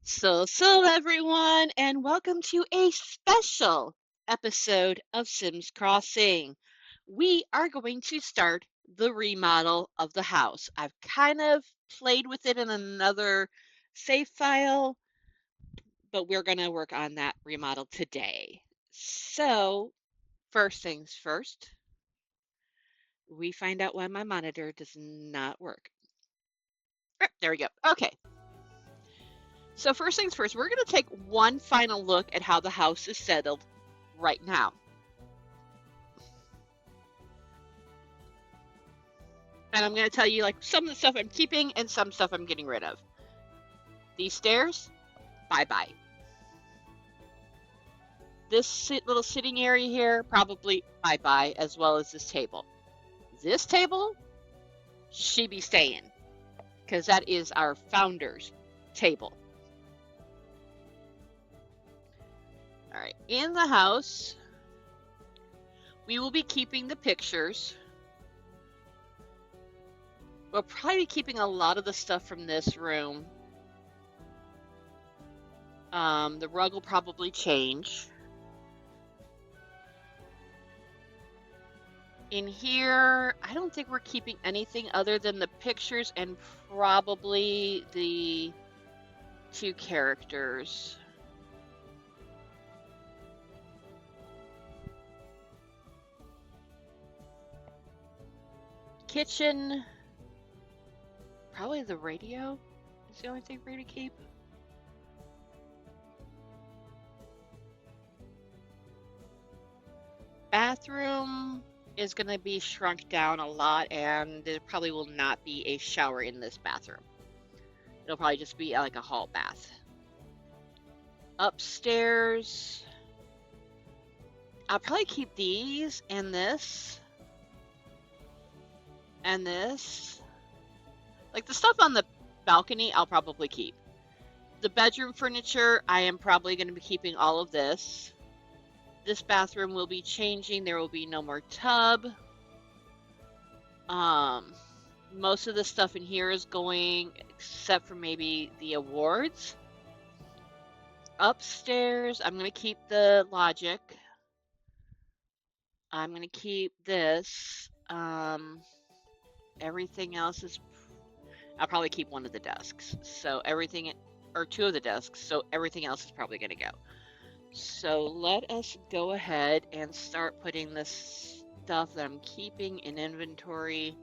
So everyone, and welcome to a special episode of Sims Crossing. We are going to start the remodel of the house. I've kind of played with it in another save file, but we're going to work on that remodel today. So, first things first, we find out why my monitor does not work. There we go. Okay. So first things first, we're going to take one final look at how the house is settled right now. And I'm going to tell you like some of the stuff I'm keeping and some stuff I'm getting rid of. These stairs, bye-bye. This little sitting area here, probably bye-bye, as well as this table. This table, she be staying, because that is our founder's table. All right, in the house, we will be keeping the pictures. We'll probably be keeping a lot of the stuff from this room. The rug will probably change. In here, I don't think we're keeping anything other than the pictures and probably the two characters. Kitchen, probably the radio is the only thing we're going to keep. Bathroom is going to be shrunk down a lot, and there probably will not be a shower in this bathroom. It'll probably just be like a hall bath. Upstairs, I'll probably keep these and this. And this. Like the stuff on the balcony, I'll probably keep. The bedroom furniture, I am probably going to be keeping all of this. This bathroom will be changing. There will be no more tub. Most of the stuff in here is going, except for maybe the awards. Upstairs, I'm going to keep the logic. I'm going to keep this. Everything else is, I'll probably keep one of the desks. So everything, or two of the desks. So everything else is probably going to go. So let us go ahead and start putting this stuff that I'm keeping in inventory.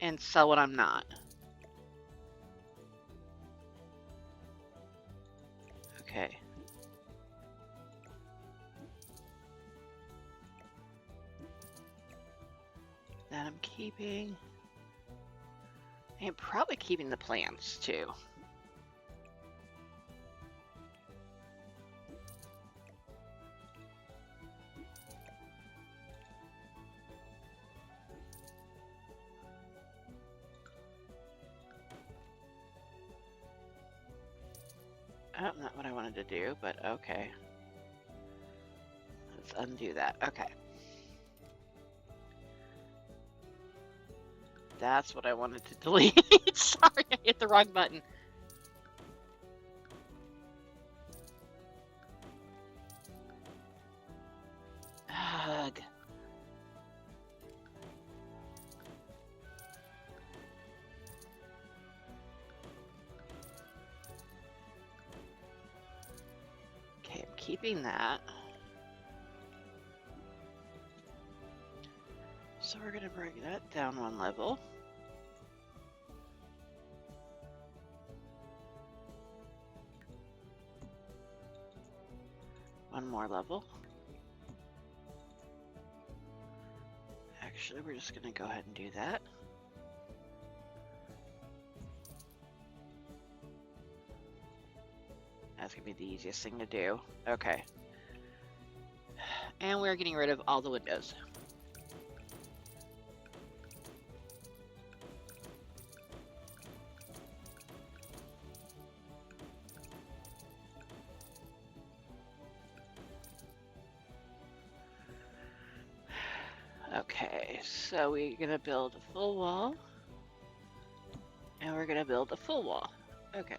And sell what I'm not. Okay. That I'm keeping. And probably keeping the plants too. Oh, not what I wanted to do, but okay. Let's undo that. Okay. That's what I wanted to delete. Sorry, I hit the wrong button. Ugh. Okay, I'm keeping that. So we're going to bring that down one level. One more level. Actually, we're just going to go ahead and do that. That's going to be the easiest thing to do. Okay. And we're getting rid of all the windows. Okay, so we're gonna build a full wall, and we're gonna build a full wall. Okay.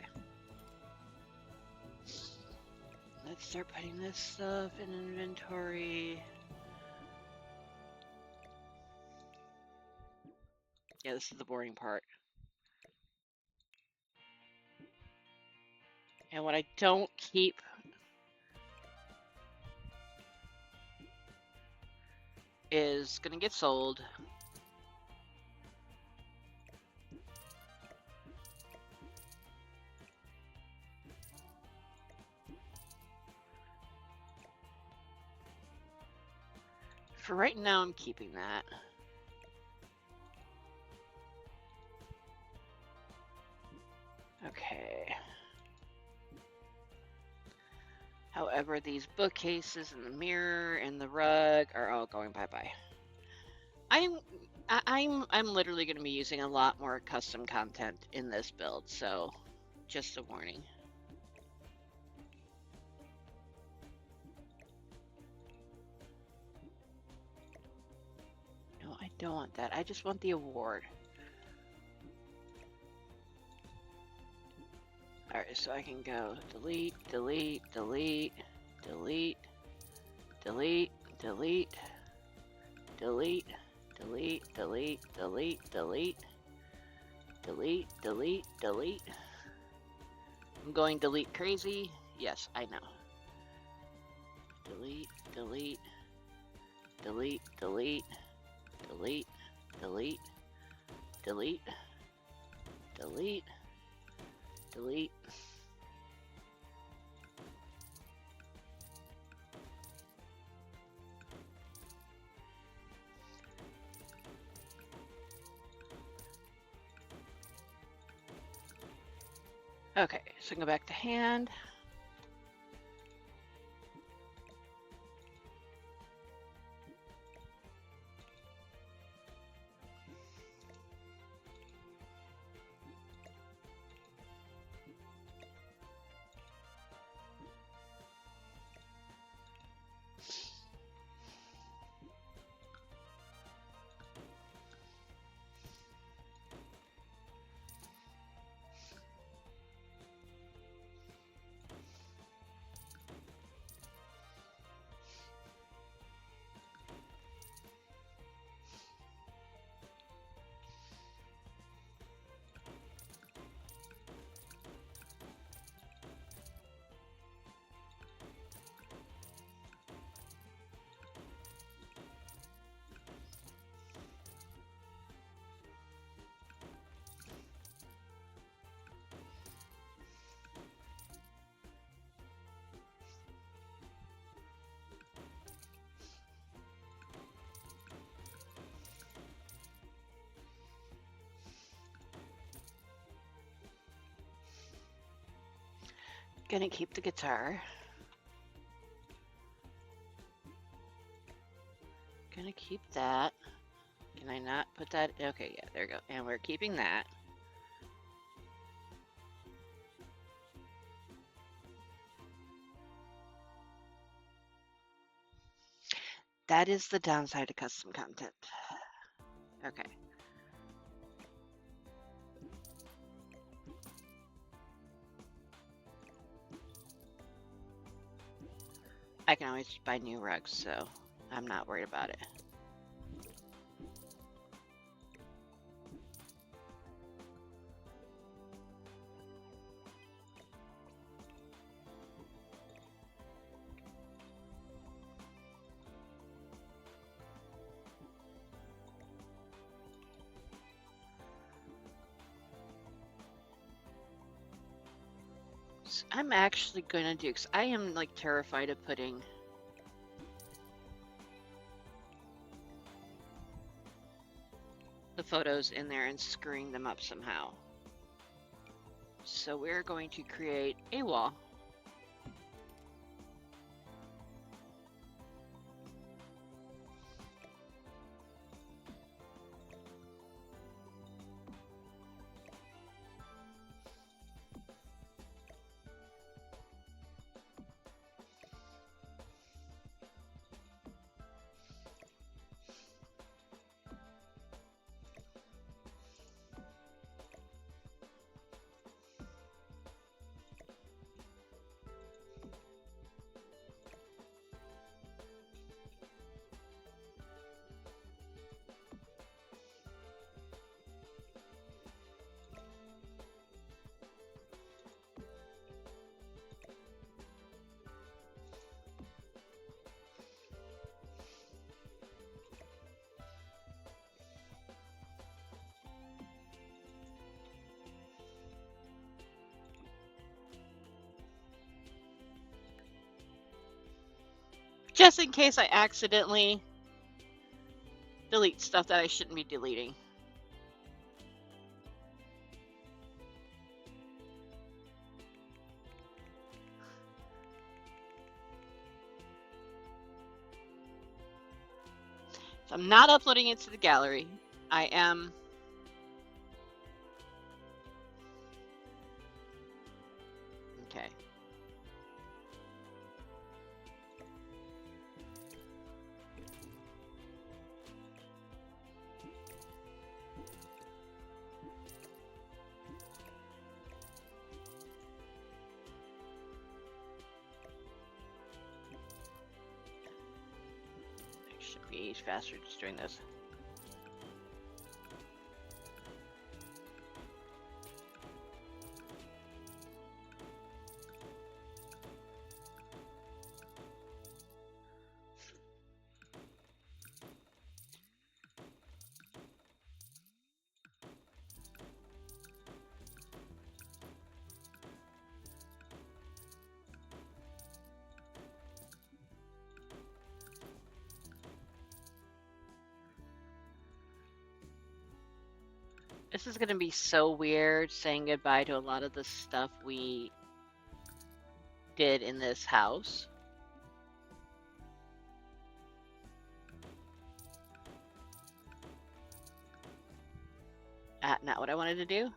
Let's start putting this stuff in inventory. Yeah, this is the boring part. And what I don't keep is gonna get sold. For right now, I'm keeping that. Okay. However, these bookcases and the mirror and the rug are all going bye-bye. I'm literally going to be using a lot more custom content in this build, so just a warning. No, I don't want that. I just want the award. Alright, so I can go delete, delete, delete, delete, delete, delete, delete, delete, delete, delete, delete, delete, delete, delete. I'm going delete crazy. Yes, I know. Delete, delete, delete, delete, delete, delete, delete, delete, delete. Okay, so go back to hand. Gonna keep the guitar. Gonna keep that. Can I not put that? Okay, yeah, there we go. And we're keeping that. That is the downside of custom content. Okay. I can always buy new rugs, so I'm not worried about it. So I'm actually gonna do, because I am like terrified of putting the photos in there and screwing them up somehow. So we're going to create a wall. just in case I accidentally delete stuff that I shouldn't be deleting. So I'm not uploading it to the gallery. I am. Okay. It should be faster just doing this. This is going to be so weird saying goodbye to a lot of the stuff we did in this house. Not what I wanted to do.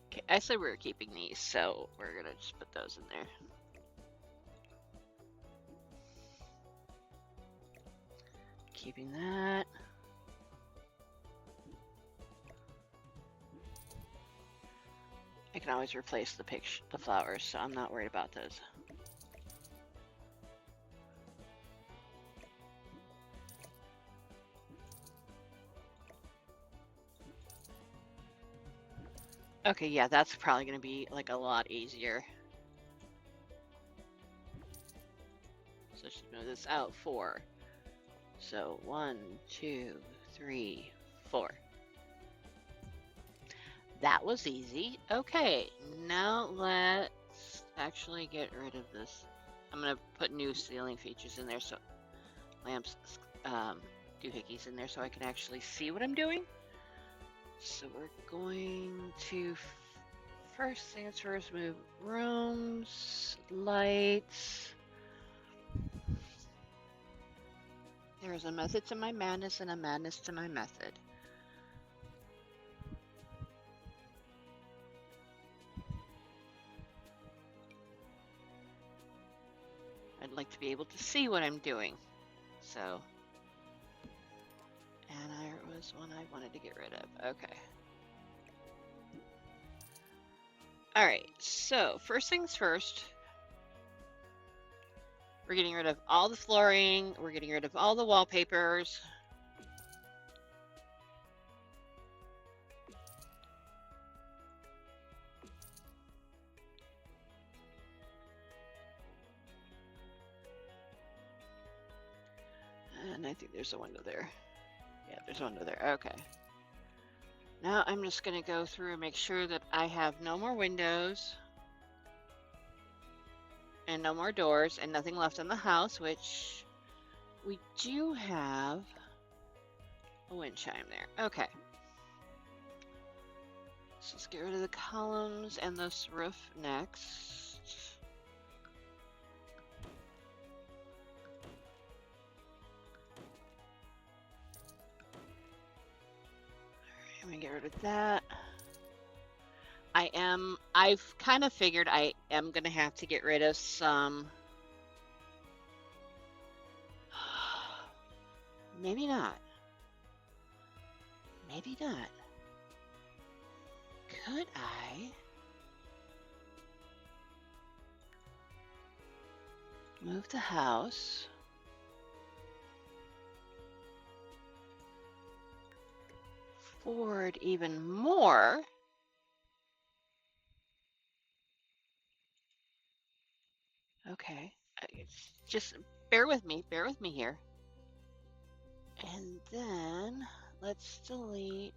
Okay, I said we were keeping these, so we're gonna just put those in there. Keeping that. I can always replace the flowers, so I'm not worried about those. Okay, yeah, that's probably going to be like a lot easier. So just move this out 4. So 1, 2, 3, 4. That was easy. Okay, now let's actually get rid of this. I'm going to put new ceiling features in there, so lamps, doohickeys in there so I can actually see what I'm doing. So we're going to, first things first, move rooms, lights. There is a method to my madness and a madness to my method. I'd like to be able to see what I'm doing. So, and I was one I wanted to get rid of. Okay. All right, so first things first, we're getting rid of all the flooring. We're getting rid of all the wallpapers. And I think there's a window there. Yeah, there's a window there. Okay. Now I'm just going to go through and make sure that I have no more windows and no more doors and nothing left in the house, which we do have a wind chime there. Okay. So let's get rid of the columns and this roof next. I'm gonna get rid of that. I've kind of figured I am gonna have to get rid of some. Maybe not. Maybe not. Could I? Move the house. Forward even more. Okay. Just bear with me. Bear with me here. And then let's delete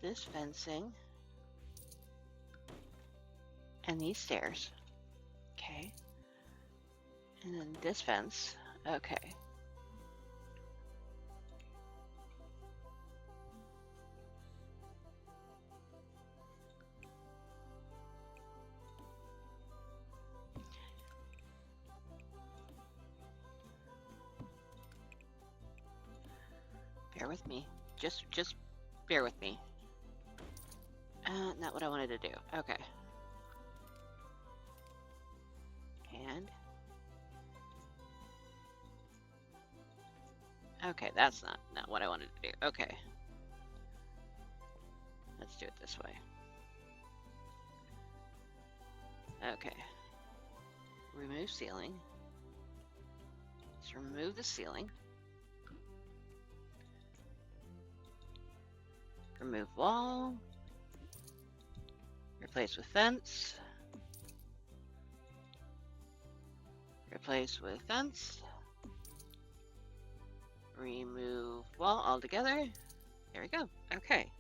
this fencing and these stairs. Okay. And then this fence. Okay. Bear with me. Just bear with me. Not what I wanted to do. Okay. And okay, that's not what I wanted to do. Okay. Let's do it this way. Okay. Remove ceiling. Let's remove the ceiling. Remove wall. Replace with fence. Replace with fence. Remove wall altogether. There we go. Okay.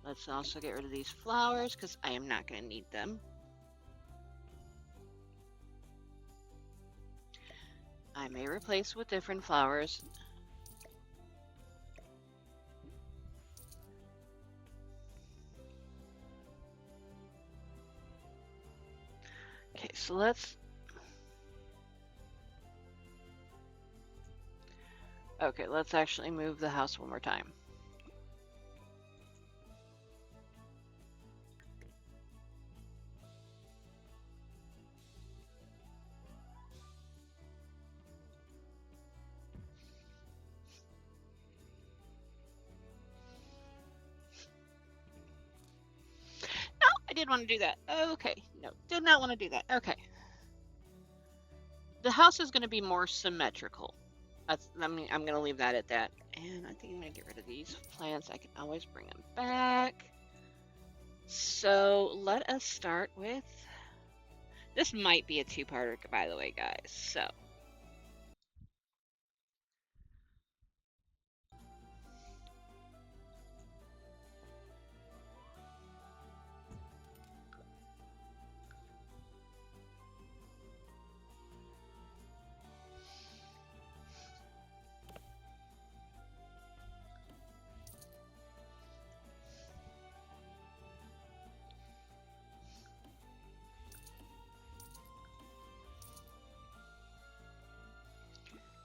Let's also get rid of these flowers because I am not going to need them. I may replace with different flowers. Okay, so let's... Okay, let's actually move the house one more time. No, I didn't want to do that. Okay, no, did not want to do that. Okay. The house is going to be more symmetrical. I'm going to leave that at that. And I think I'm going to get rid of these plants. I can always bring them back. So let us start with... This might be a two-parter, by the way, guys. So...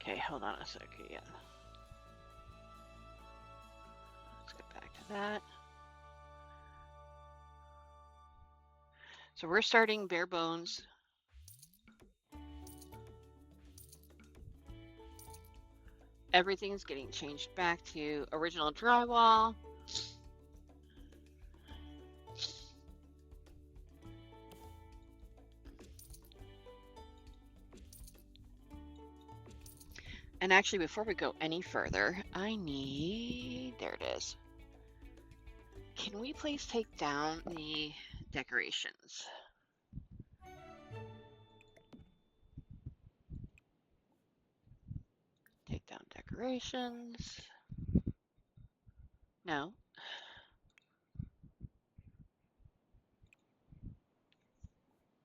Okay, hold on a second. Yeah. Let's get back to that. So we're starting bare bones. Everything's getting changed back to original drywall. And actually, before we go any further, I need... There it is. Can we please take down the decorations? Take down decorations. No.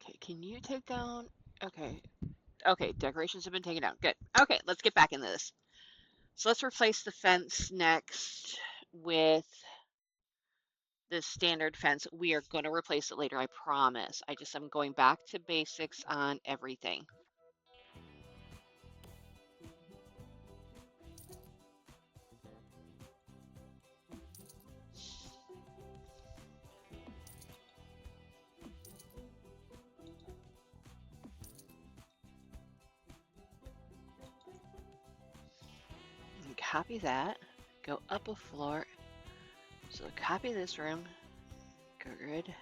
Okay, can you take down... Okay. Okay, decorations have been taken down. Good. Okay, let's get back into this. So let's replace the fence next with the standard fence. We are going to replace it later, I promise. I'm going back to basics on everything. Copy that, go up a floor. So copy this room, go grid.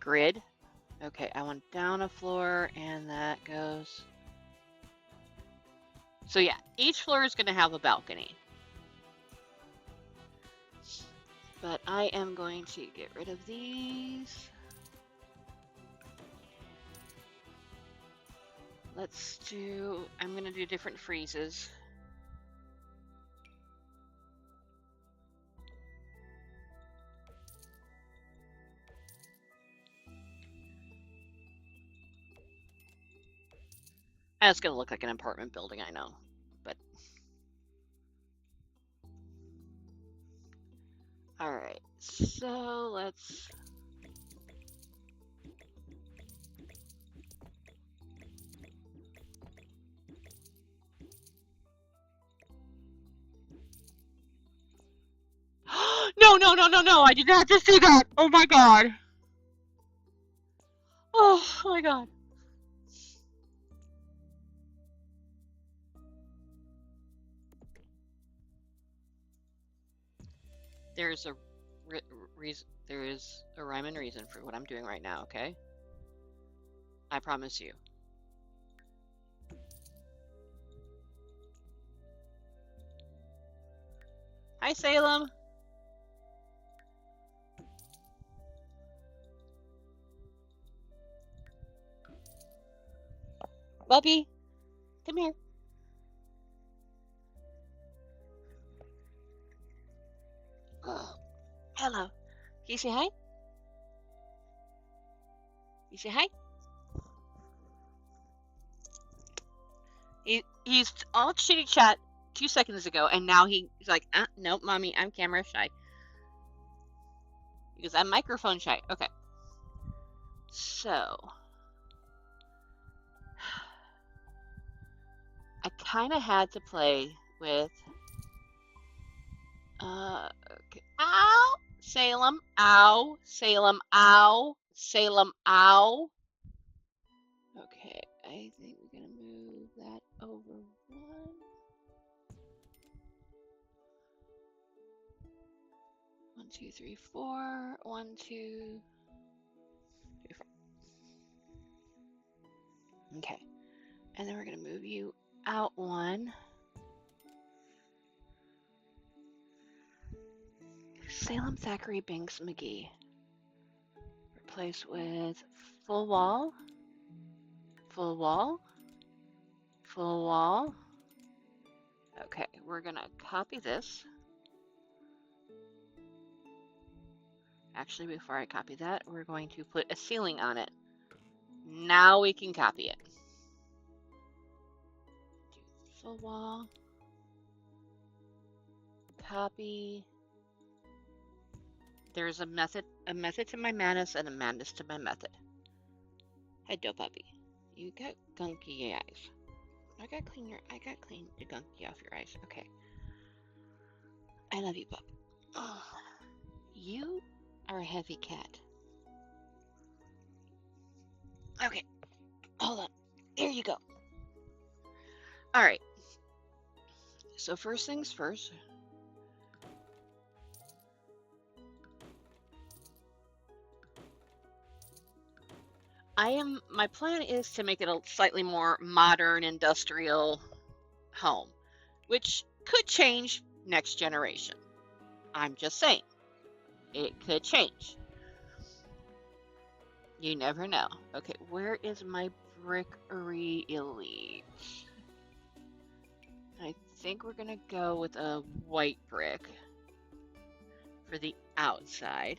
grid. Okay, I want down a floor, and that goes. So yeah, each floor is going to have a balcony. But I am going to get rid of these. I'm going to do different freezes. That's going to look like an apartment building, I know. But all right, so let's. No, no, no, no, no! I did not just do that! Oh my god! Oh my god. There's a there is a rhyme and reason for what I'm doing right now, okay? I promise you. Hi, Salem. Bubby, come here. Oh, hello. Can you say hi? You say hi? He's all chitty chat 2 seconds ago, and now he's like, nope, mommy, I'm camera shy. Because I'm microphone shy. Okay. So, I kind of had to play with. Okay. Ow! Salem, ow! Salem, ow! Salem, ow! Okay, I think we're gonna move that over one. 1, 2, 3, 4. 1, 2, 3, 4. Okay, and then we're gonna move you out one. Salem Thackeray Binks McGee. Replace with full wall, full wall, full wall. Okay, we're gonna copy this. Actually, before I copy that, we're going to put a ceiling on it. Now we can copy it. Do full wall, copy. There's a method to my madness and a madness to my method. Hey, dope puppy, you got gunky eyes. I got clean the gunky off your eyes. Okay. I love you, pup. Oh, you are a heavy cat. Okay, hold on. Here you go. All right. So first things first. My plan is to make it a slightly more modern industrial home, which could change next generation. I'm just saying, it could change. You never know. Okay, where is my brickery elite? I think we're gonna go with a white brick for the outside.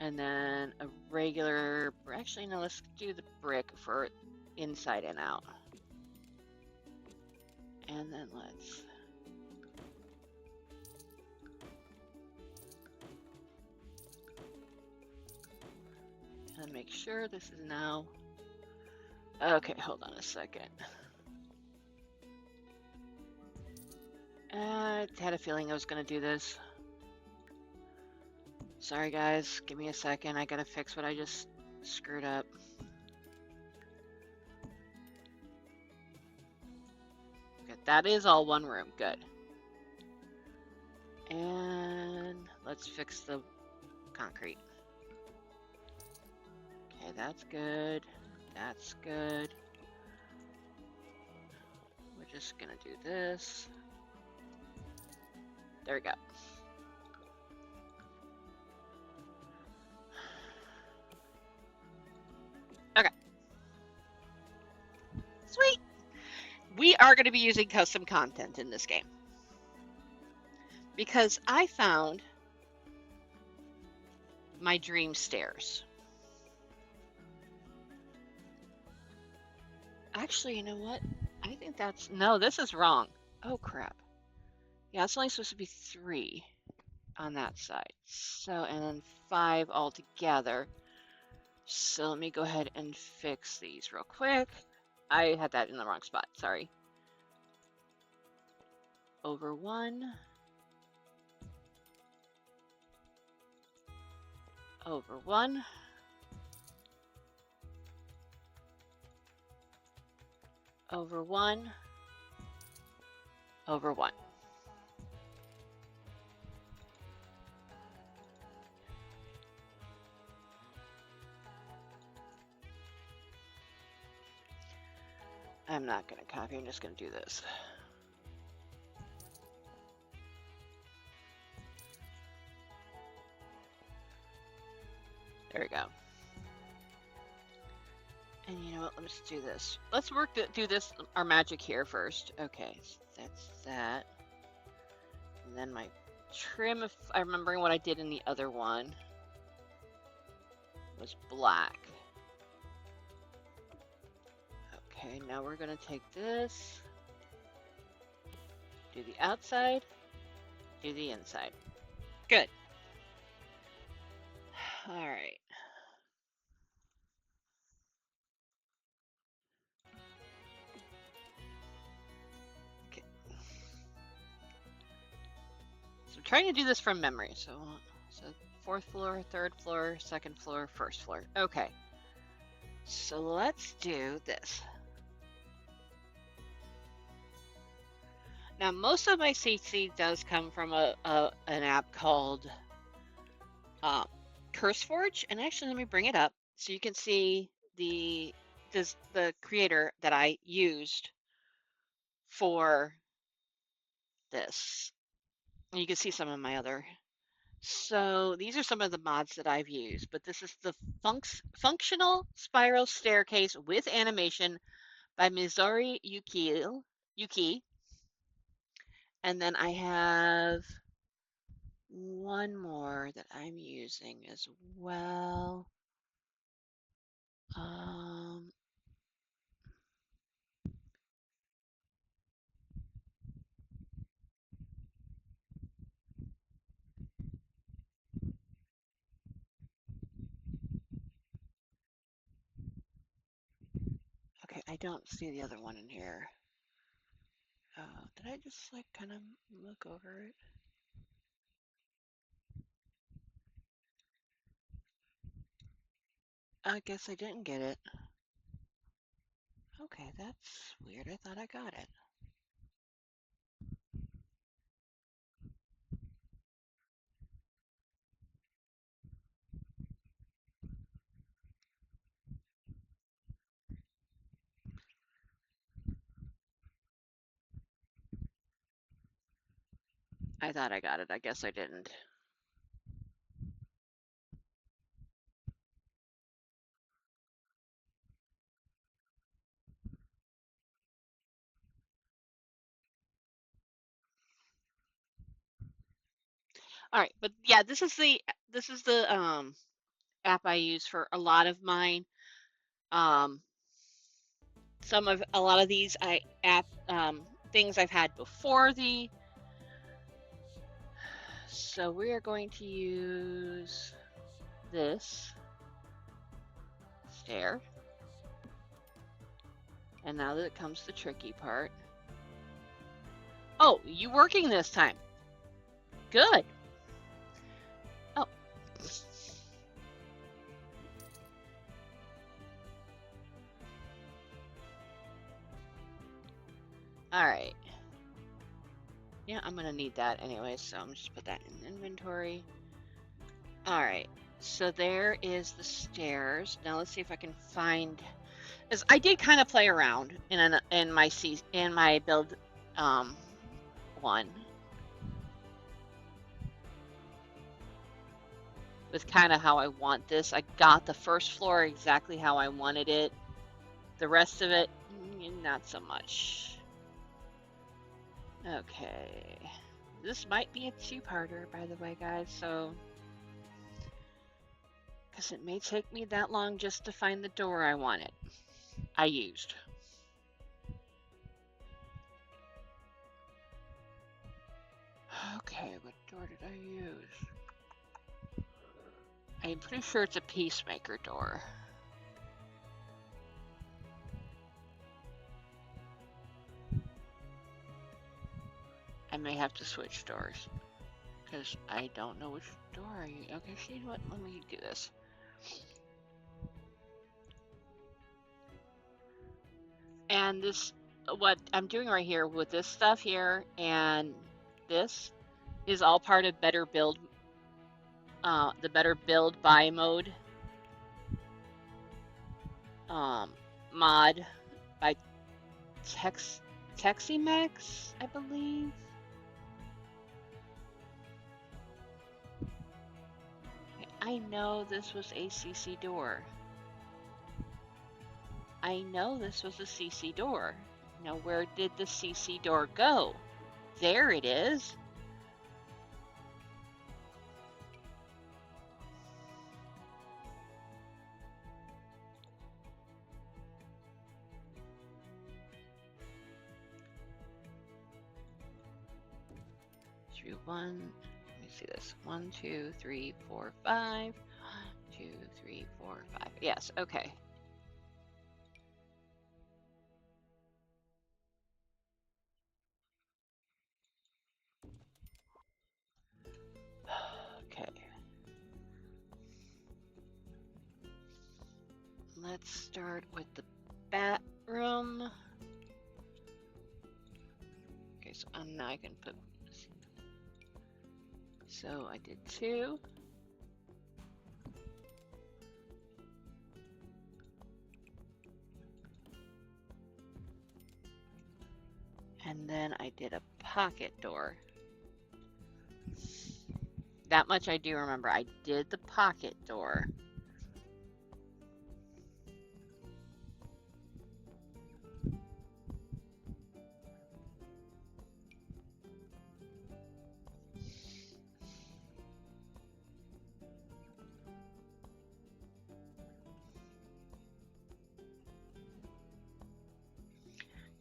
And then a regular, actually no, let's do the brick for inside and out. And then let's make sure this is now. Okay, hold on a second. I had a feeling I was gonna do this. Sorry guys, give me a second. I gotta fix what I just screwed up. Okay, that is all one room. Good. And let's fix the concrete. that's good. That's good. We're just gonna do this. There we go. Okay. Sweet. We are going to be using custom content in this game because I found my dream stairs. Actually, you know what? I think that's... No, this is wrong. Oh, crap. Yeah, it's only supposed to be 3 on that side. So, and then 5 altogether. So let me go ahead and fix these real quick. I had that in the wrong spot. Sorry. Over 1. Over 1. Over 1. Over 1. I'm not going to copy. I'm just going to do this. There we go. And you know what? Let's do this. Let's do this, our magic here first. Okay, so that's that. And then my trim, if I'm remembering what I did in the other one, was black. Okay, now we're going to take this, do the outside, do the inside. Good. All right. Okay. So I'm trying to do this from memory. So 4th floor, 3rd floor, 2nd floor, 1st floor. Okay. So let's do this. Now, most of my CC does come from an app called CurseForge, and actually, let me bring it up so you can see the creator that I used for this. And you can see some of my other. So these are some of the mods that I've used, but this is the Functional Spiral Staircase with Animation by Mizori Yuki. And then I have one more that I'm using as well. Okay, I don't see the other one in here. Did I just like kind of look over it? I guess I didn't get it. Okay, that's weird. I thought I got it. I thought I got it. I guess I didn't. All right, but yeah, this is the app I use for a lot of mine. A lot of these things I've had before the. So we are going to use this stair. And now that comes the tricky part. Oh, you working this time? Good. Oh. All right. Yeah, I'm gonna need that anyway, so I'm just put that in inventory. All right. So there is the stairs. Now let's see if I can find, because I did kind of play around in my build one with kind of how I want this. I got the first floor exactly how I wanted it. The rest of it, not so much. Okay. This might be a two-parter, by the way, guys, so because it may take me that long just to find the door I wanted. I used. Okay, what door did I use? I'm pretty sure it's a peacemaker door. I may have to switch doors because I don't know which door I use. Okay, see what? Let me do this. And this, what I'm doing right here with this stuff here and this is all part of Better Build, the Better Build buy mode mod by Teximax, I believe. I know this was a CC door. I know this was a CC door. Now, where did the CC door go? There it is. Through one, let me see this. 1, 2, 3, 4, 5. 1, 2, 3, 4, 5. Yes, okay. Okay. Let's start with the bathroom. Okay, so now I can put. So I did 2. And then I did a pocket door. That much I do remember. I did the pocket door.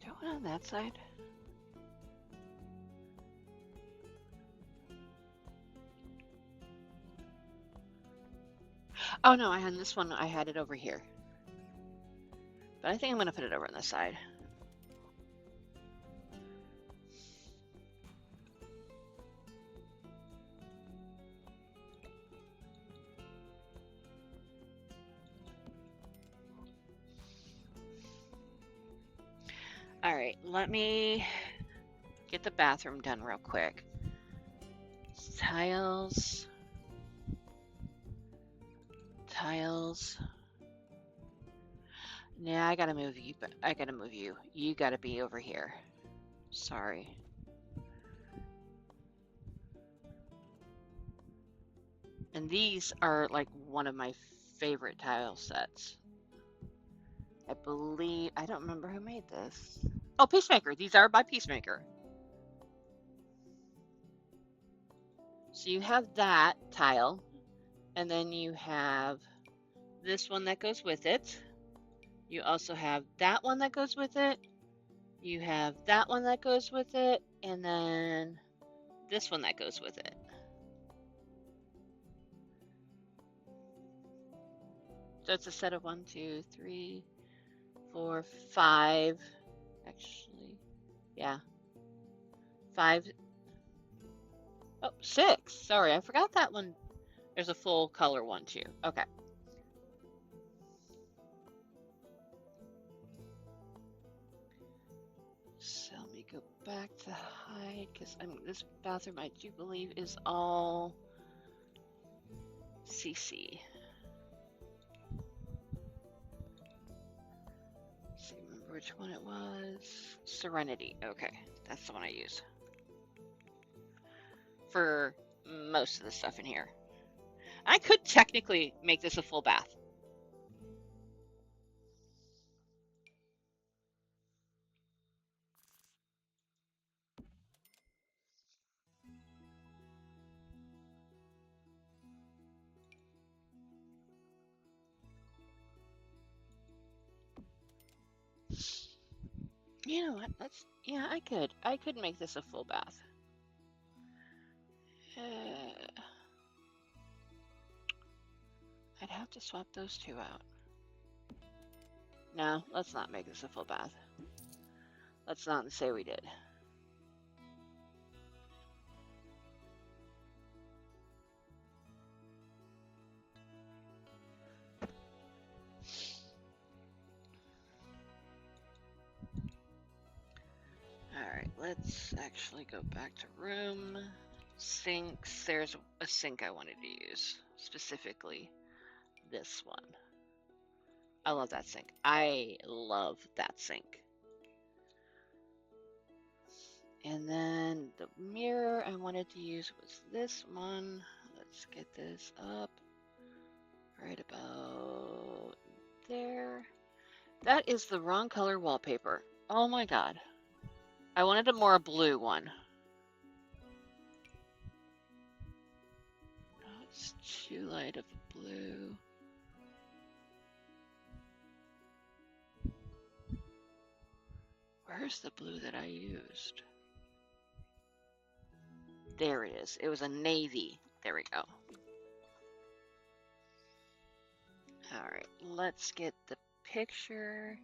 Do it on that side. Oh no, I had this one. I had it over here. But I think I'm going to put it over on this side. All right, let me get the bathroom done real quick. Tiles. Tiles. Nah, I gotta move you. I gotta move you. You gotta be over here. Sorry. And these are like one of my favorite tile sets. I believe, I don't remember who made this. Oh, Peacemaker. These are by Peacemaker. So you have that tile, and then you have this one that goes with it. You also have that one that goes with it. You have that one that goes with it, and then this one that goes with it. So it's a set of 1, 2, 3, 4, 5. Actually, yeah. 5. Oh, 6. Sorry, I forgot that one. There's a full color one too. Okay. So let me go back to hide because this bathroom I do believe is all CC. See, remember which one it was? Serenity. Okay, that's the one I use for most of the stuff in here. I could technically make this a full bath. You know what? Yeah, I could. I could make this a full bath. I'd have to swap those two out. No, let's not make this a full bath. Let's not say we did. Alright, let's actually go back to room. Sinks. There's a sink I wanted to use. Specifically, this one. I love that sink. I love that sink. And then the mirror I wanted to use was this one. Let's get this up right about there. That is the wrong color wallpaper. Oh my god. I wanted a more blue one. Oh, it's too light of a blue. Where's the blue that I used? There it is. It was a navy. There we go. Alright, let's get the picture.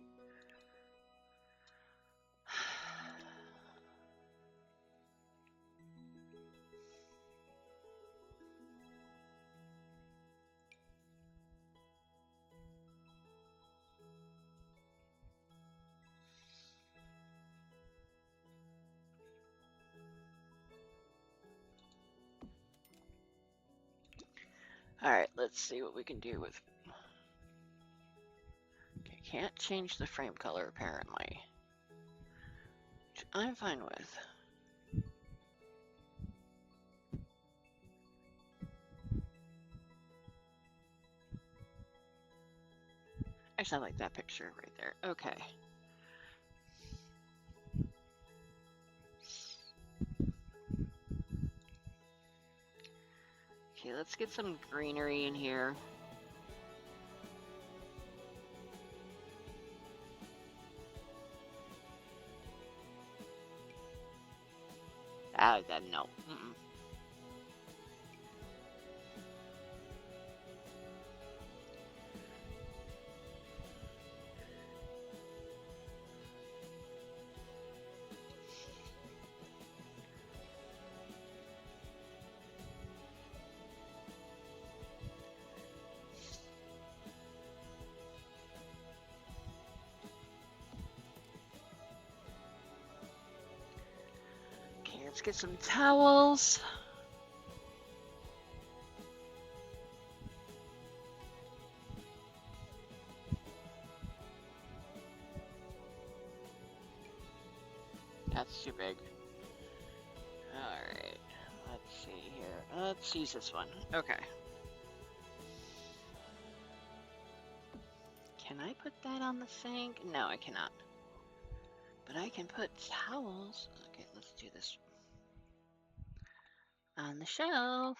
Alright, let's see what we can do with... Okay, can't change the frame color apparently. Which I'm fine with. Actually, I like that picture right there. Okay. Okay, let's get some greenery in here. No. Mm-mm. Okay, let's get some towels. That's too big. Alright, let's see here. Let's use this one. Okay. Can I put that on the sink? No, I cannot. But I can put towels. Okay, let's do this on the shelf.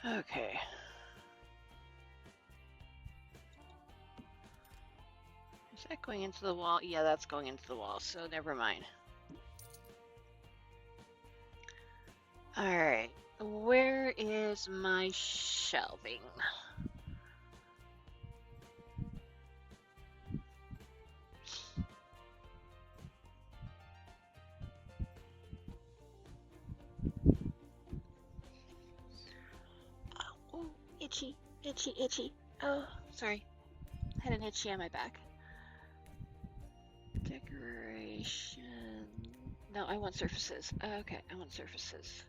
Okay. Is that going into the wall? Yeah, that's going into the wall, so never mind. Alright, where is my shelving? Itchy, itchy. Oh, sorry. I had an itchy on my back. Decoration. No, I want surfaces. Okay, I want surfaces.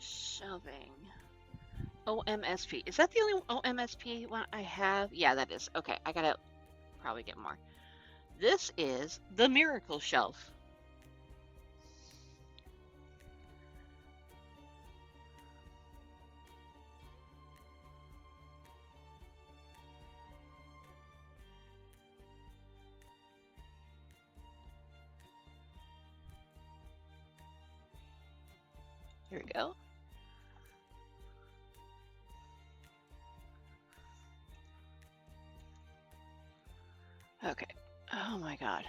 Shelving. OMSP. Is that the only OMSP one I have? Yeah, that is. Okay, I gotta probably get more. This is the Miracle Shelf. Here we go. Okay. Oh my god.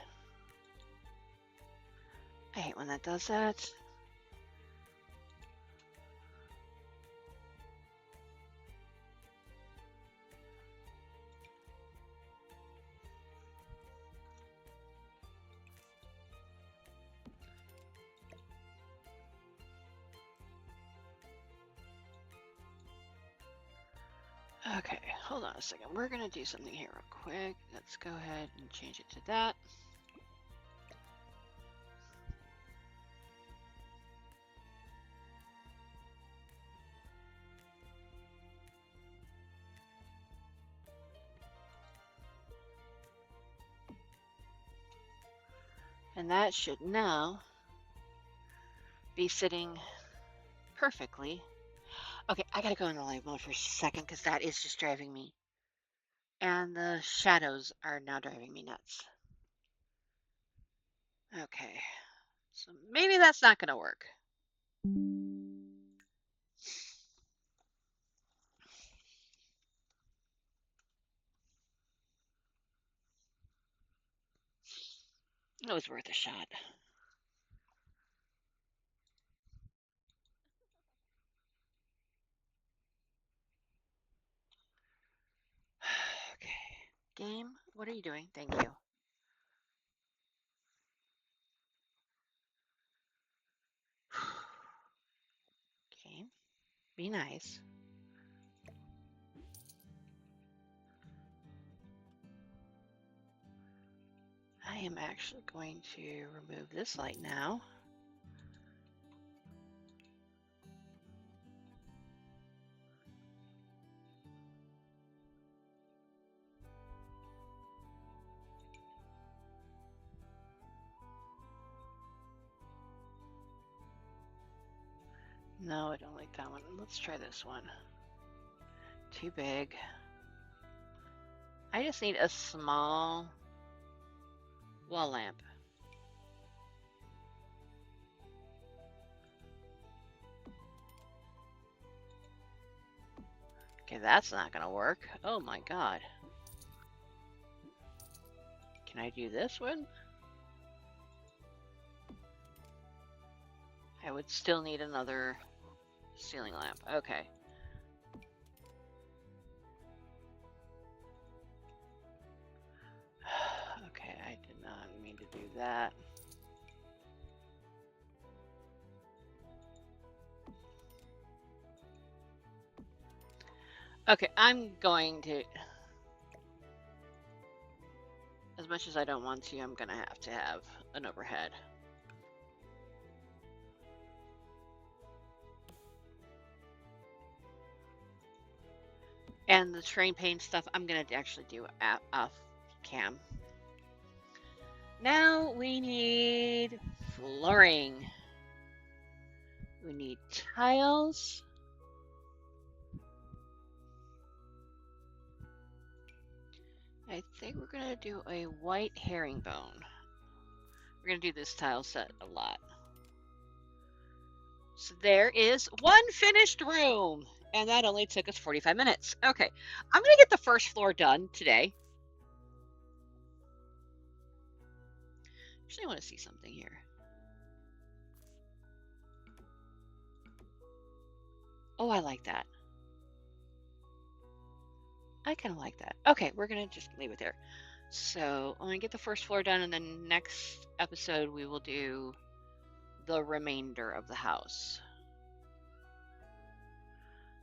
I hate when that does that. Okay, hold on a second. We're gonna do something here real quick. Let's go ahead and change it to that. And that should now be sitting perfectly. Okay, I gotta go in the live mode for a second because that is just driving me. And the shadows are now driving me nuts. Okay, so maybe that's not gonna work. It was worth a shot. Okay, game, what are you doing? Thank you. Okay, be nice. I am actually going to remove this light now. No, I don't like that one. Let's try this one. Too big. I just need a small wall lamp. Okay, that's not gonna work. Oh my god. Can I do this one? I would still need another ceiling lamp. Okay. Okay, I did not mean to do that. Okay, I'm going to... As much as I don't want to, I'm gonna have to have an overhead. And the terrain paint stuff, I'm gonna actually do off cam. Now we need flooring. We need tiles. I think we're gonna do a white herringbone. We're gonna do this tile set a lot. So there is one finished room. And that only took us 45 minutes. Okay, I'm gonna get the first floor done today. Actually, I want to see something here. Oh, I like that. I kind of like that. Okay, we're gonna just leave it there. So I'm gonna get the first floor done, and then next episode we will do the remainder of the house.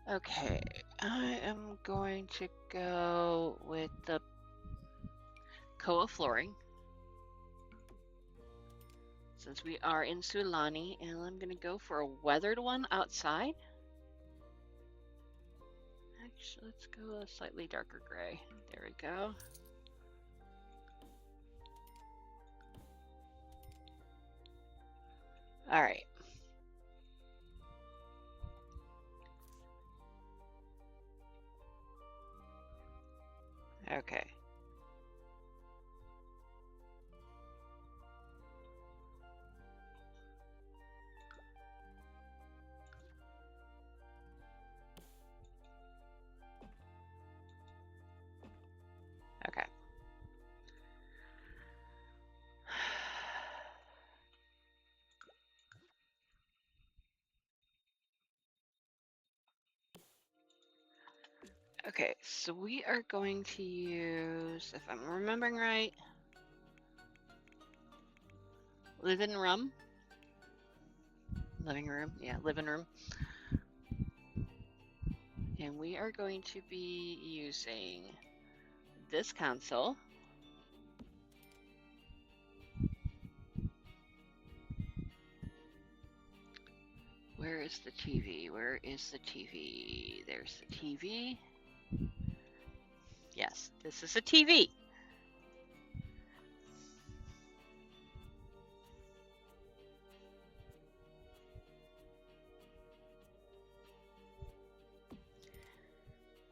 Okay, I am going to go with the Koa flooring since we are in Sulani, and I'm going to go for a weathered one outside. Actually, let's go a slightly darker gray. There we go. All right. Okay. Okay. Okay, so we are going to use, if I'm remembering right, living room. Living room, yeah, living room. And we are going to be using this console. Where is the TV? Where is the TV? There's the TV. Yes, this is a TV.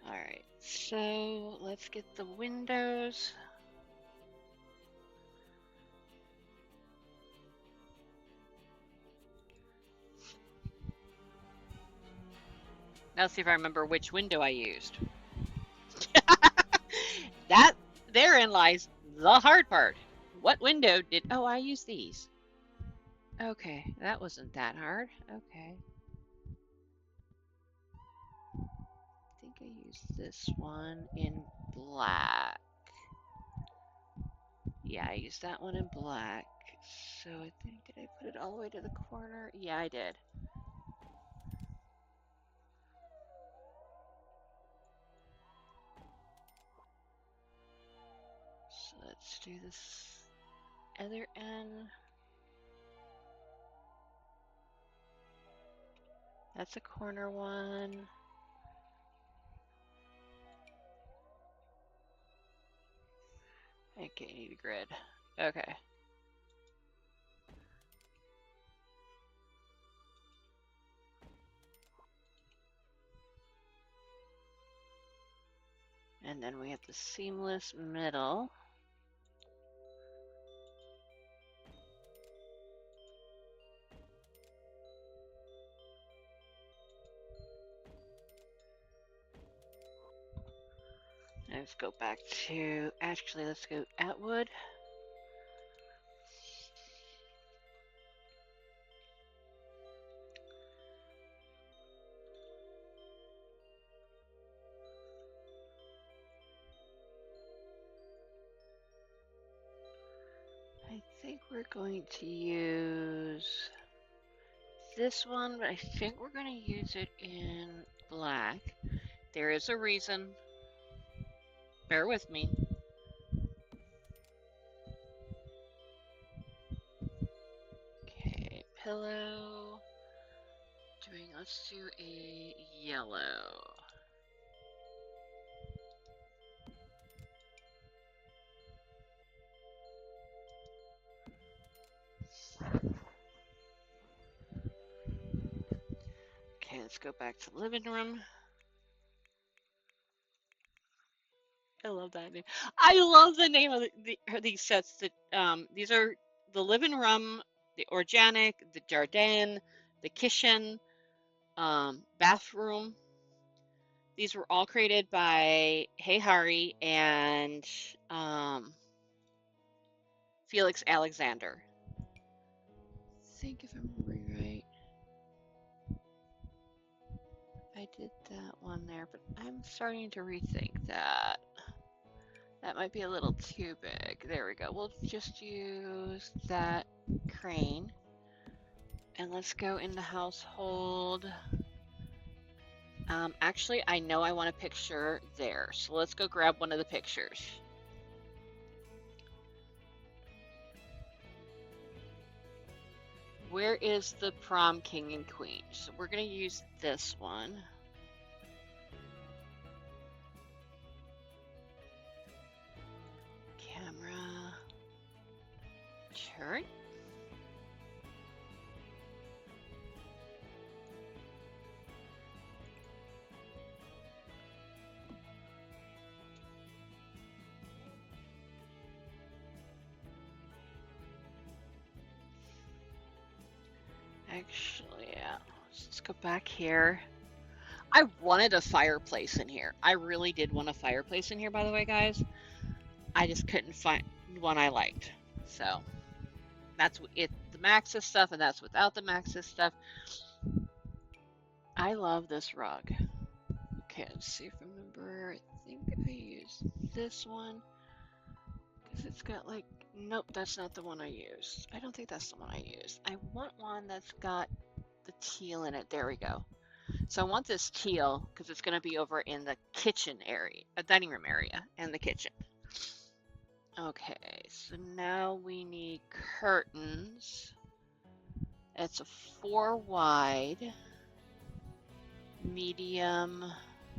All right, so let's get the windows. Now see if I remember which window I used. That therein lies the hard part. What window did, oh, I used these. Okay, that wasn't that hard. Okay. I think I used this one in black. Yeah, I used that one in black. So I think, did I put it all the way to the corner? Yeah, I did. So let's do this other end. That's a corner one. Okay, need a grid. Okay. And then we have the seamless middle. Let's go back to, actually, let's go Atwood. I think we're going to use this one, but I think we're going to use it in black. There is a reason. Bear with me. Okay, pillow. Let's do a yellow. Okay, let's go back to living room. I love that name. I love the name of these sets. That these are the living room, the organic, the jardin, the kitchen, bathroom. These were all created by Hey Hari and Felix Alexander. I think if I'm remembering right, I did that one there, but I'm starting to rethink that. That might be a little too big. There we go. We'll just use that crane. And let's go into household. Actually, I know I want a picture there, so let's go grab one of the pictures. Where is the prom king and queen? So we're going to use this one. Camera. Turn. Actually, yeah. Let's go back here. I wanted a fireplace in here. I really did want a fireplace in here, by the way, guys. I just couldn't find one I liked. So that's it. The Maxis stuff, and that's without the Maxis stuff. I love this rug. Okay, let's see if I remember. I think I used this one because it's got like, nope, that's not the one I used. I don't think that's the one I used. I want one that's got the teal in it. There we go. So I want this teal because it's going to be over in the kitchen area, a dining room area, and the kitchen. Okay, so now we need curtains. It's a 4 wide, medium,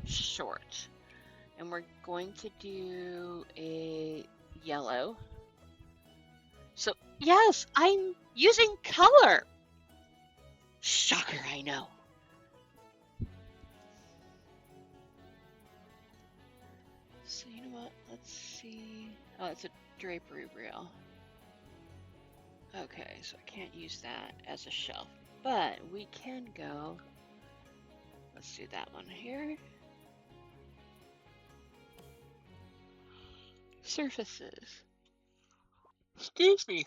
short. And we're going to do a yellow. So, yes, I'm using color. Shocker, I know. So, you know what? Let's see. Oh, it's a drapery rail. Okay, so I can't use that as a shelf. But we can go. Let's do that one here. Surfaces. Excuse me.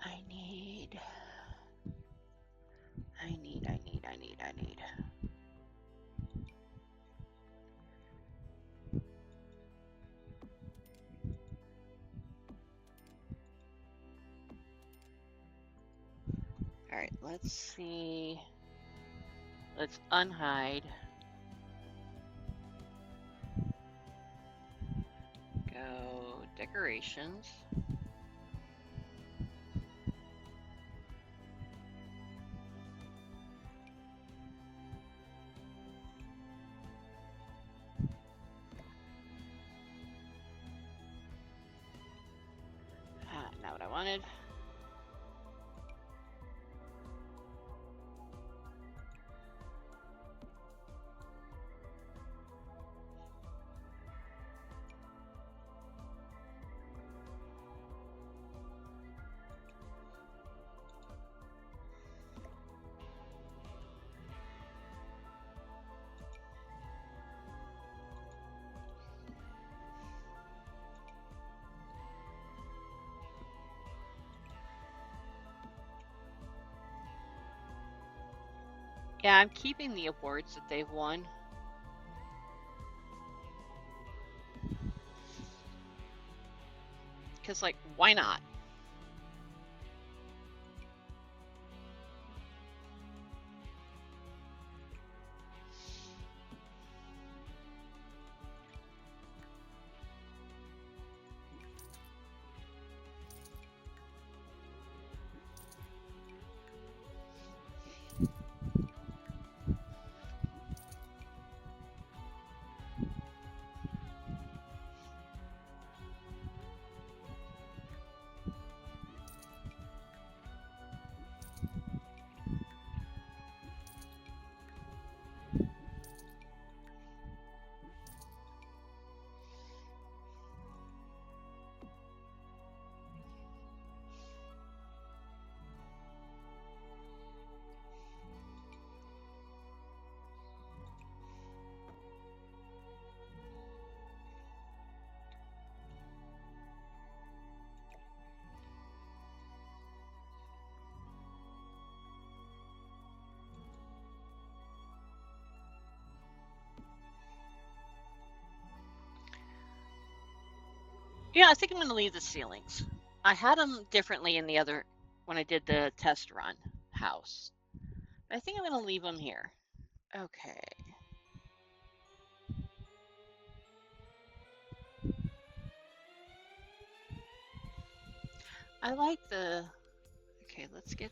I need. All right, let's see. Let's unhide. Go decorations. Not what I wanted. Yeah, I'm keeping the awards that they've won. Because, like, why not? Yeah, I think I'm going to leave the ceilings. I had them differently in the other when I did the test run house. I think I'm going to leave them here. Okay. I like the. Okay, let's get.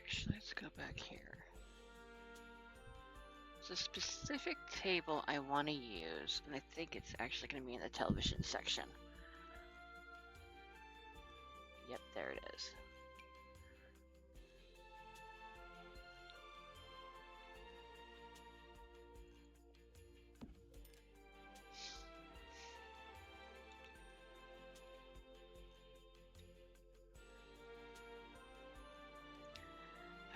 Actually, let's go back here. There's a specific table I want to use, and I think it's actually going to be in the television section. Yep, there it is.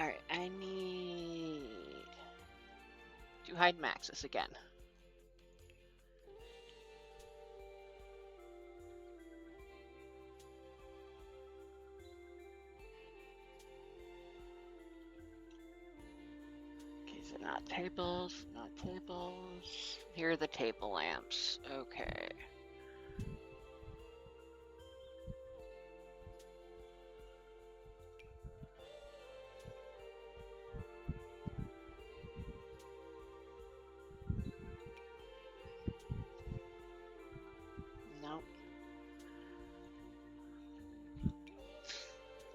Alright, I need to hide Maxis again. Okay, so not tables, not tables. Here are the table lamps. Okay. Nope.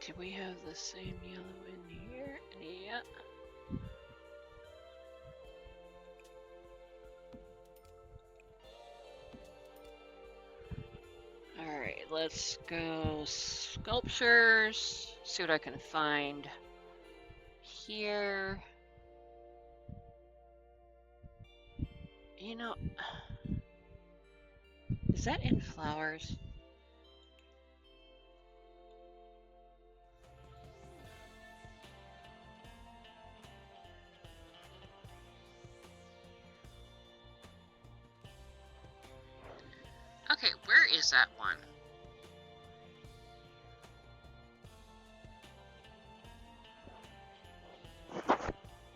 Do we have the same yellow in here? Yeah. Alright, let's go sculptures. See what I can find here. You know, is that in flowers? Okay, where is that one?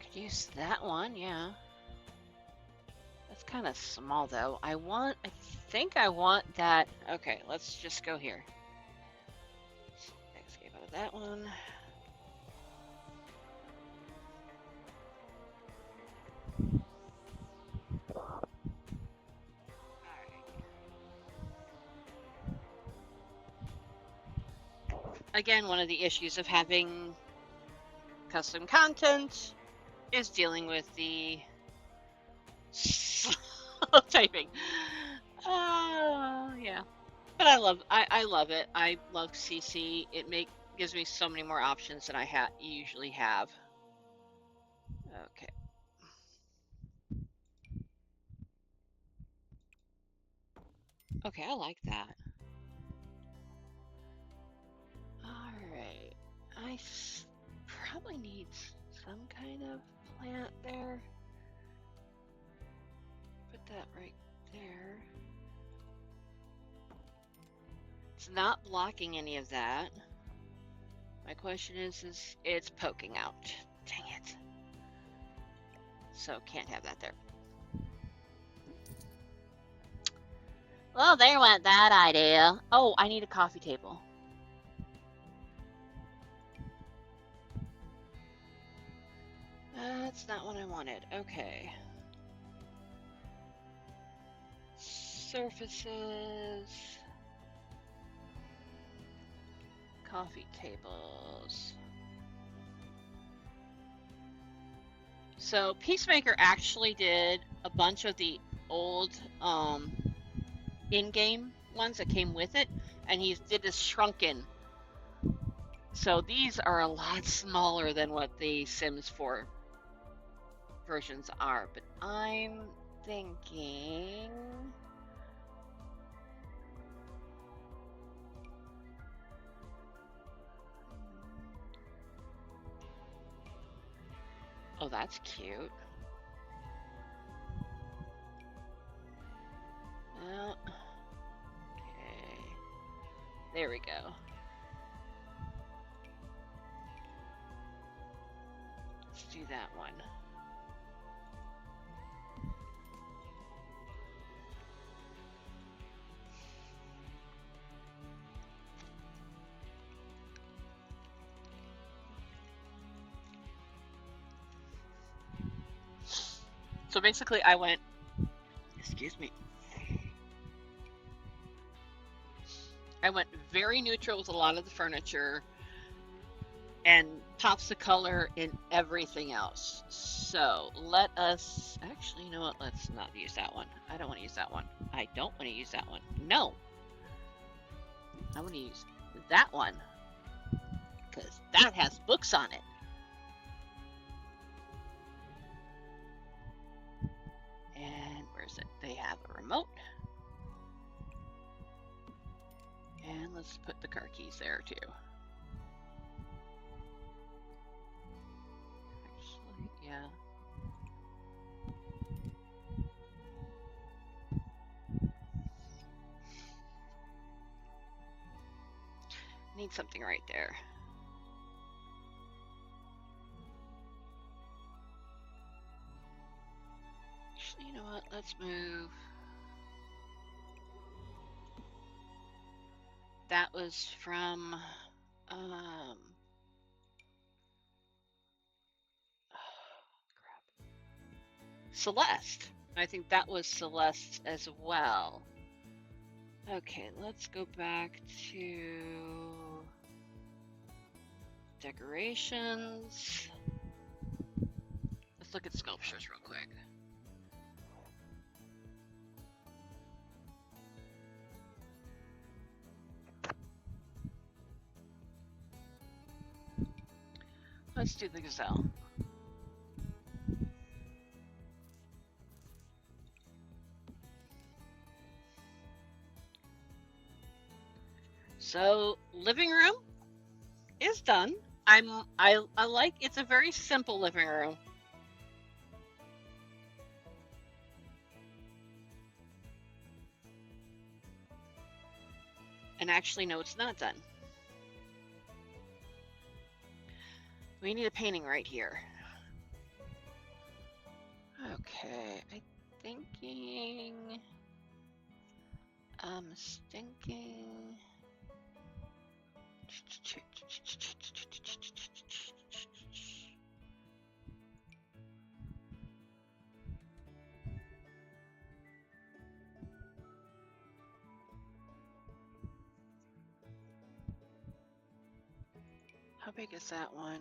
Could use that one, yeah. That's kind of small though. I think I want that. Okay, let's just go here. Escape out of that one. Again, one of the issues of having custom content is dealing with the typing. Yeah. But I love it. I love CC. It gives me so many more options than I usually have. Okay. Okay, I like that. Alright. I probably need some kind of plant there. Put that right there. It's not blocking any of that. My question is it's poking out. Dang it. So can't have that there. Well, there went that idea. Oh, I need a coffee table. That's not what I wanted. Okay. Surfaces. Coffee tables. So Peacemaker actually did a bunch of the old in-game ones that came with it, and he did this shrunken. So these are a lot smaller than what the Sims 4 versions are, but I'm thinking oh, that's cute. Well, okay. There we go. do that one. So basically I went, excuse me, I went very neutral with a lot of the furniture and pops the color in everything else. So let us, actually, you know what? Let's not use that one. I don't want to use that one. I don't want to use that one. No. I want to use that one because that has books on it. And where's it? They have a remote. And let's put the car keys there too. Actually, yeah. Need something right there. Actually, you know what? Let's move. That was from crap. Celeste. I think that was Celeste as well. Okay, let's go back to decorations. Let's look at sculptures real quick. Let's do the gazelle. So, living room is done. I like, it's a very simple living room. And actually, no, it's not done. We need a painting right here. Okay, I'm thinking. How big is that one?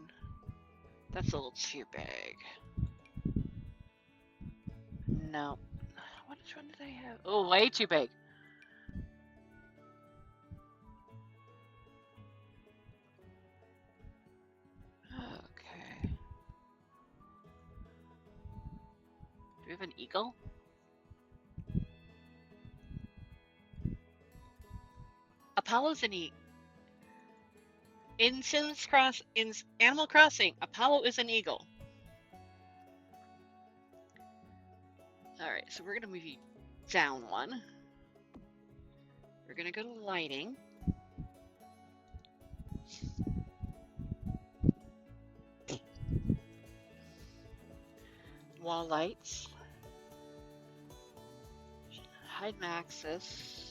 That's a little too big. No. Which one did I have? Oh, way too big. Okay. Do we have an eagle? Apollo's an eagle. In Animal Crossing, Apollo is an eagle. Alright, so we're gonna move you down one. We're gonna go to lighting. Wall lights. Hide axis.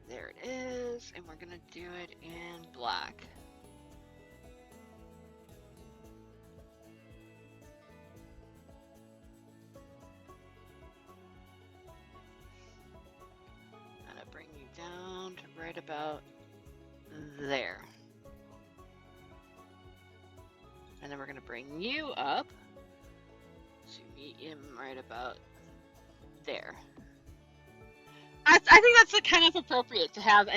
There it is, and we're gonna do it in black. I'm gonna bring you down to right about there. And then we're gonna bring you up to meet him right about there. I think that's kind of appropriate to have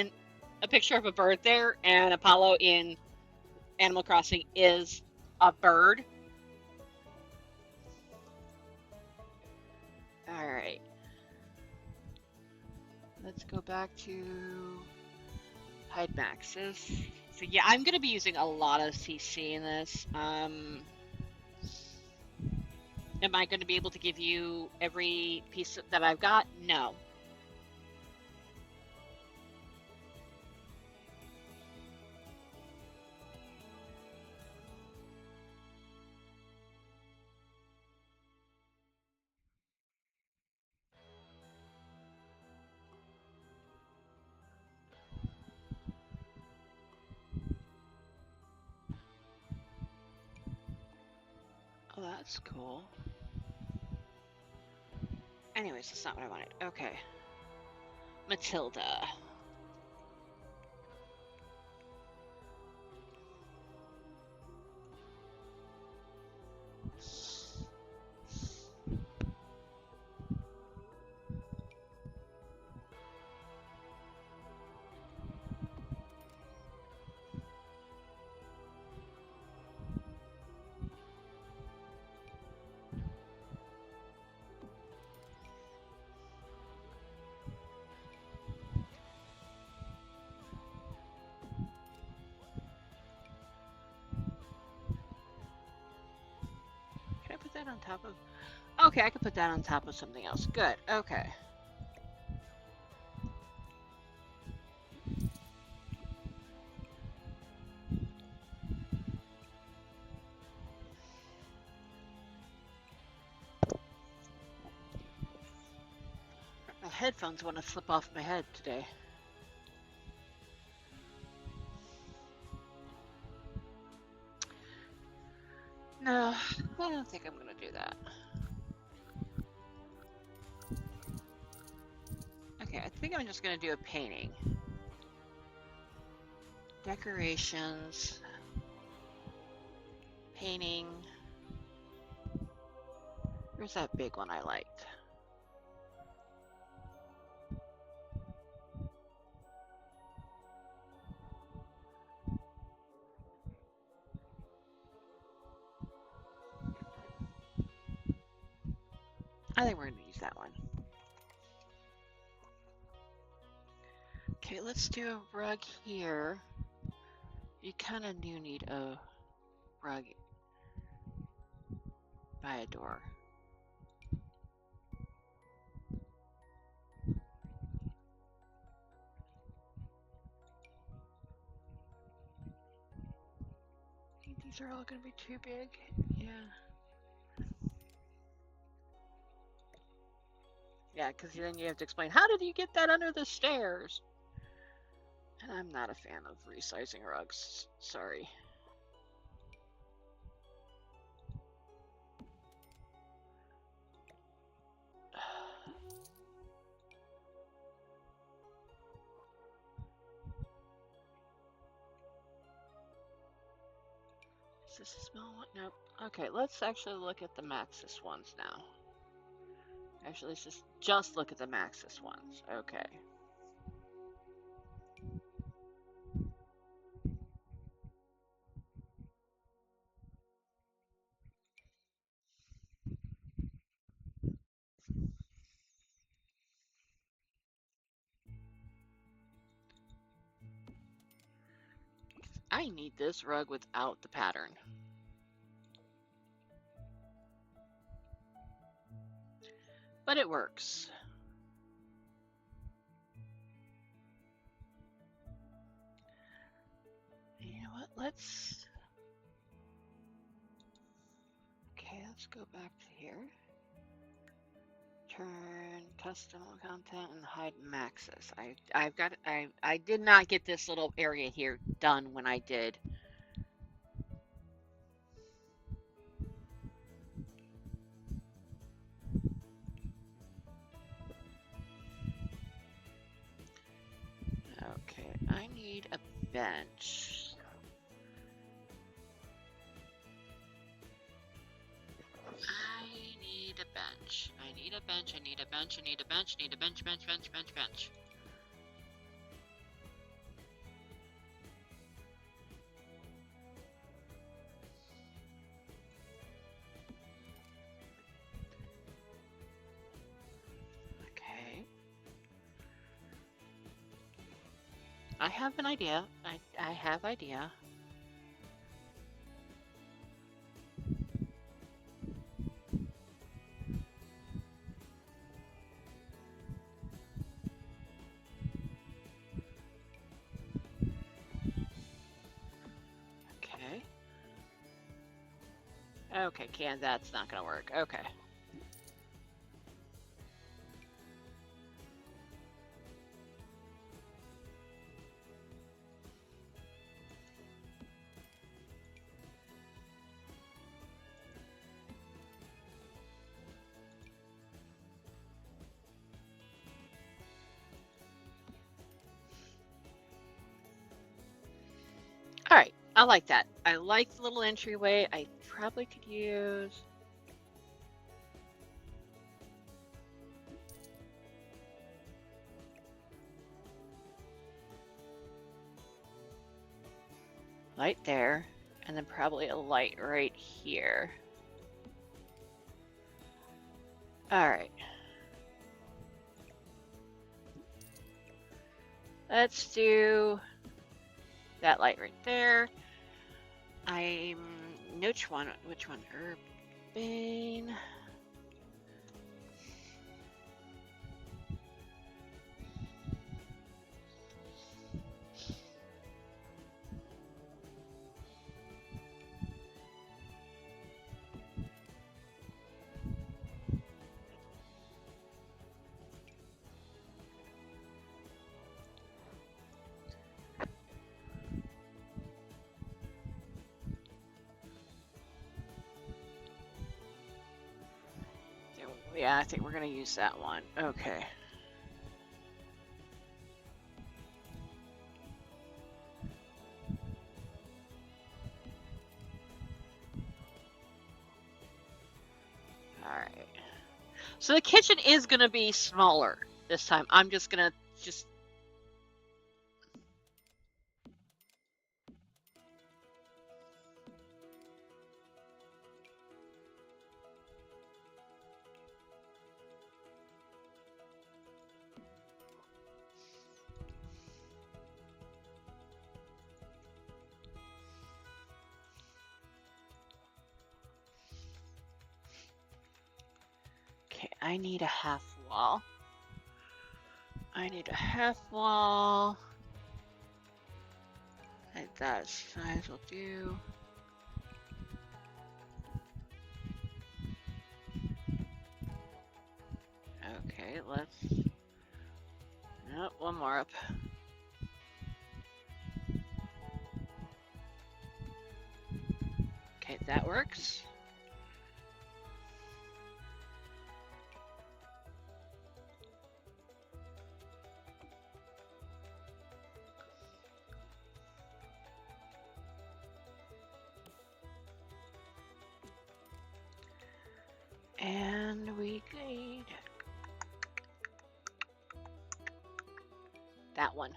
a picture of a bird there, and Apollo in Animal Crossing is a bird. All right. Let's go back to hide maxes. So yeah, I'm going to be using a lot of CC in this. Am I going to be able to give you every piece that I've got? No. That's cool. Anyways, that's not what I wanted. Okay. Matilda. Can I put that on top of... Okay, I can put that on top of something else. Good. Okay. My headphones want to slip off my head today. No, I don't think I'm going to do that. Okay, I think I'm just going to do a painting. Decorations. Painting. Where's that big one I liked? I think we're going to use that one. Okay, let's do a rug here. You kind of do need a rug by a door. I think these are all going to be too big. Yeah. Yeah, because then you have to explain, how did you get that under the stairs? And I'm not a fan of resizing rugs. Sorry. Is this a small one? Nope. Okay, let's actually look at the Maxis ones now. Actually, let's just look at the Maxis ones. Okay. I need this rug without the pattern. But it works. You know what? Okay, let's go back to here. Turn custom content and hide Maxis. I did not get this little area here done when I did. Okay, I need a bench. I need a bench. I need a bench. I need a bench. I need a bench. I need a bench, bench, bench, bench, bench. Okay. I have an idea. I have idea. Okay. Okay, that's not gonna work. Okay. I like that. I like the little entryway. I probably could use light there, and then probably a light right here. All right. Let's do that light right there. I'm which one? Which one? Urbane. Yeah, I think we're gonna use that one. Okay. All right. So the kitchen is gonna be smaller this time. I'm just gonna just. Okay, I need a half wall. I need a half wall. And that size will do. Okay, let's. Nope, one more up. Okay, that works. And we need that one.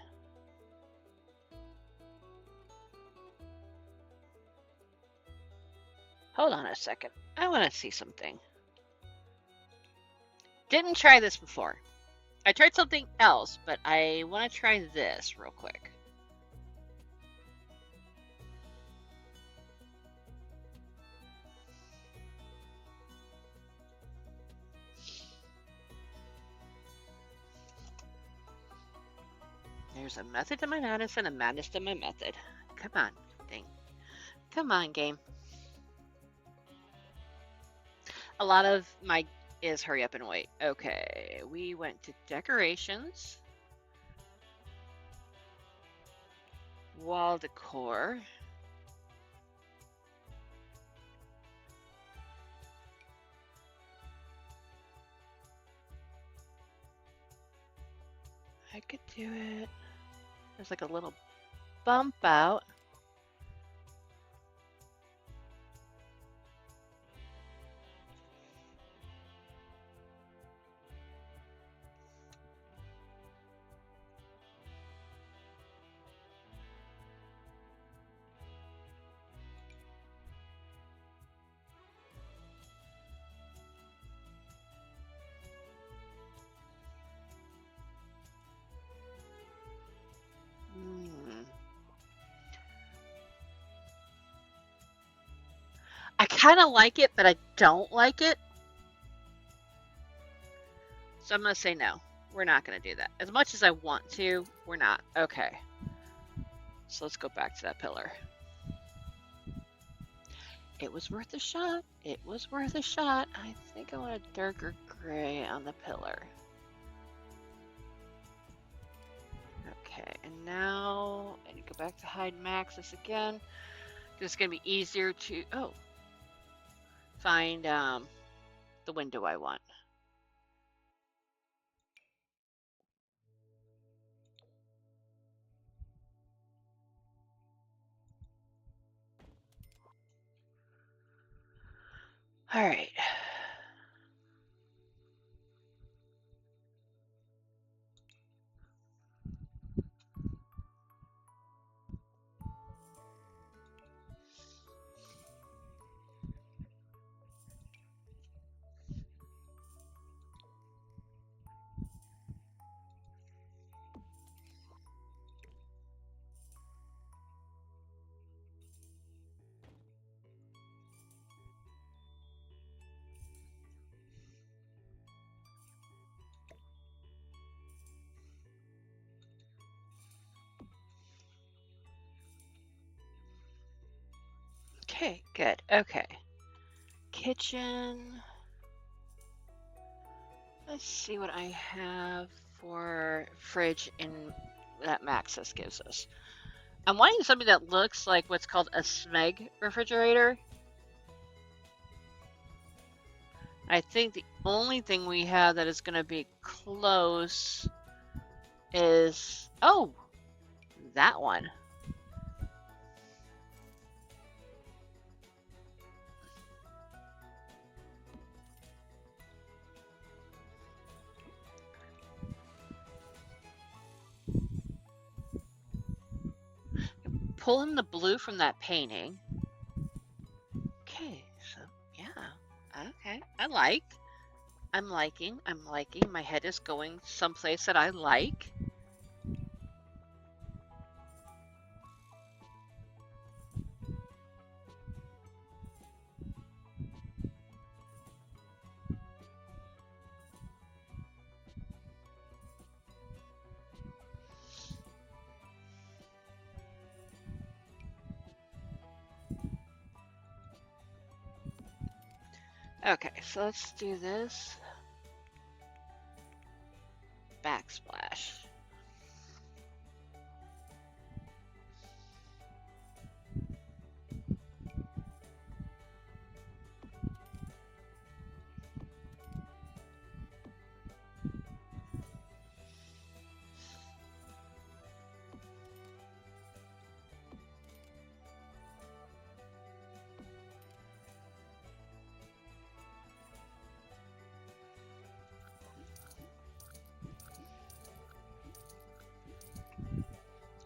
Hold on a second. I want to see something. Didn't try this before. I tried something else, but I want to try this real quick. There's a method to my madness and a madness to my method. Come on, thing. Come on, game. A lot of my is hurry up and wait. Okay, we went to decorations, wall decor. I could do it. There's like a little bump out. I kind of like it, but I don't like it. So I'm going to say no. We're not going to do that. As much as I want to, we're not. Okay. So let's go back to that pillar. It was worth a shot. It was worth a shot. I think I want a darker gray on the pillar. Okay, and now I need to go back to hide max this again. It's going to be easier to find the window I want. All right. Okay, good. Okay. Kitchen. Let's see what I have for fridge in that Maxis gives us. I'm wanting something that looks like what's called a SMEG refrigerator. I think the only thing we have that is going to be close is, oh, that one. Pulling the blue from that painting. Okay, so yeah, okay. I'm liking. My head is going someplace that I like. Okay, so let's do this. Backsplash.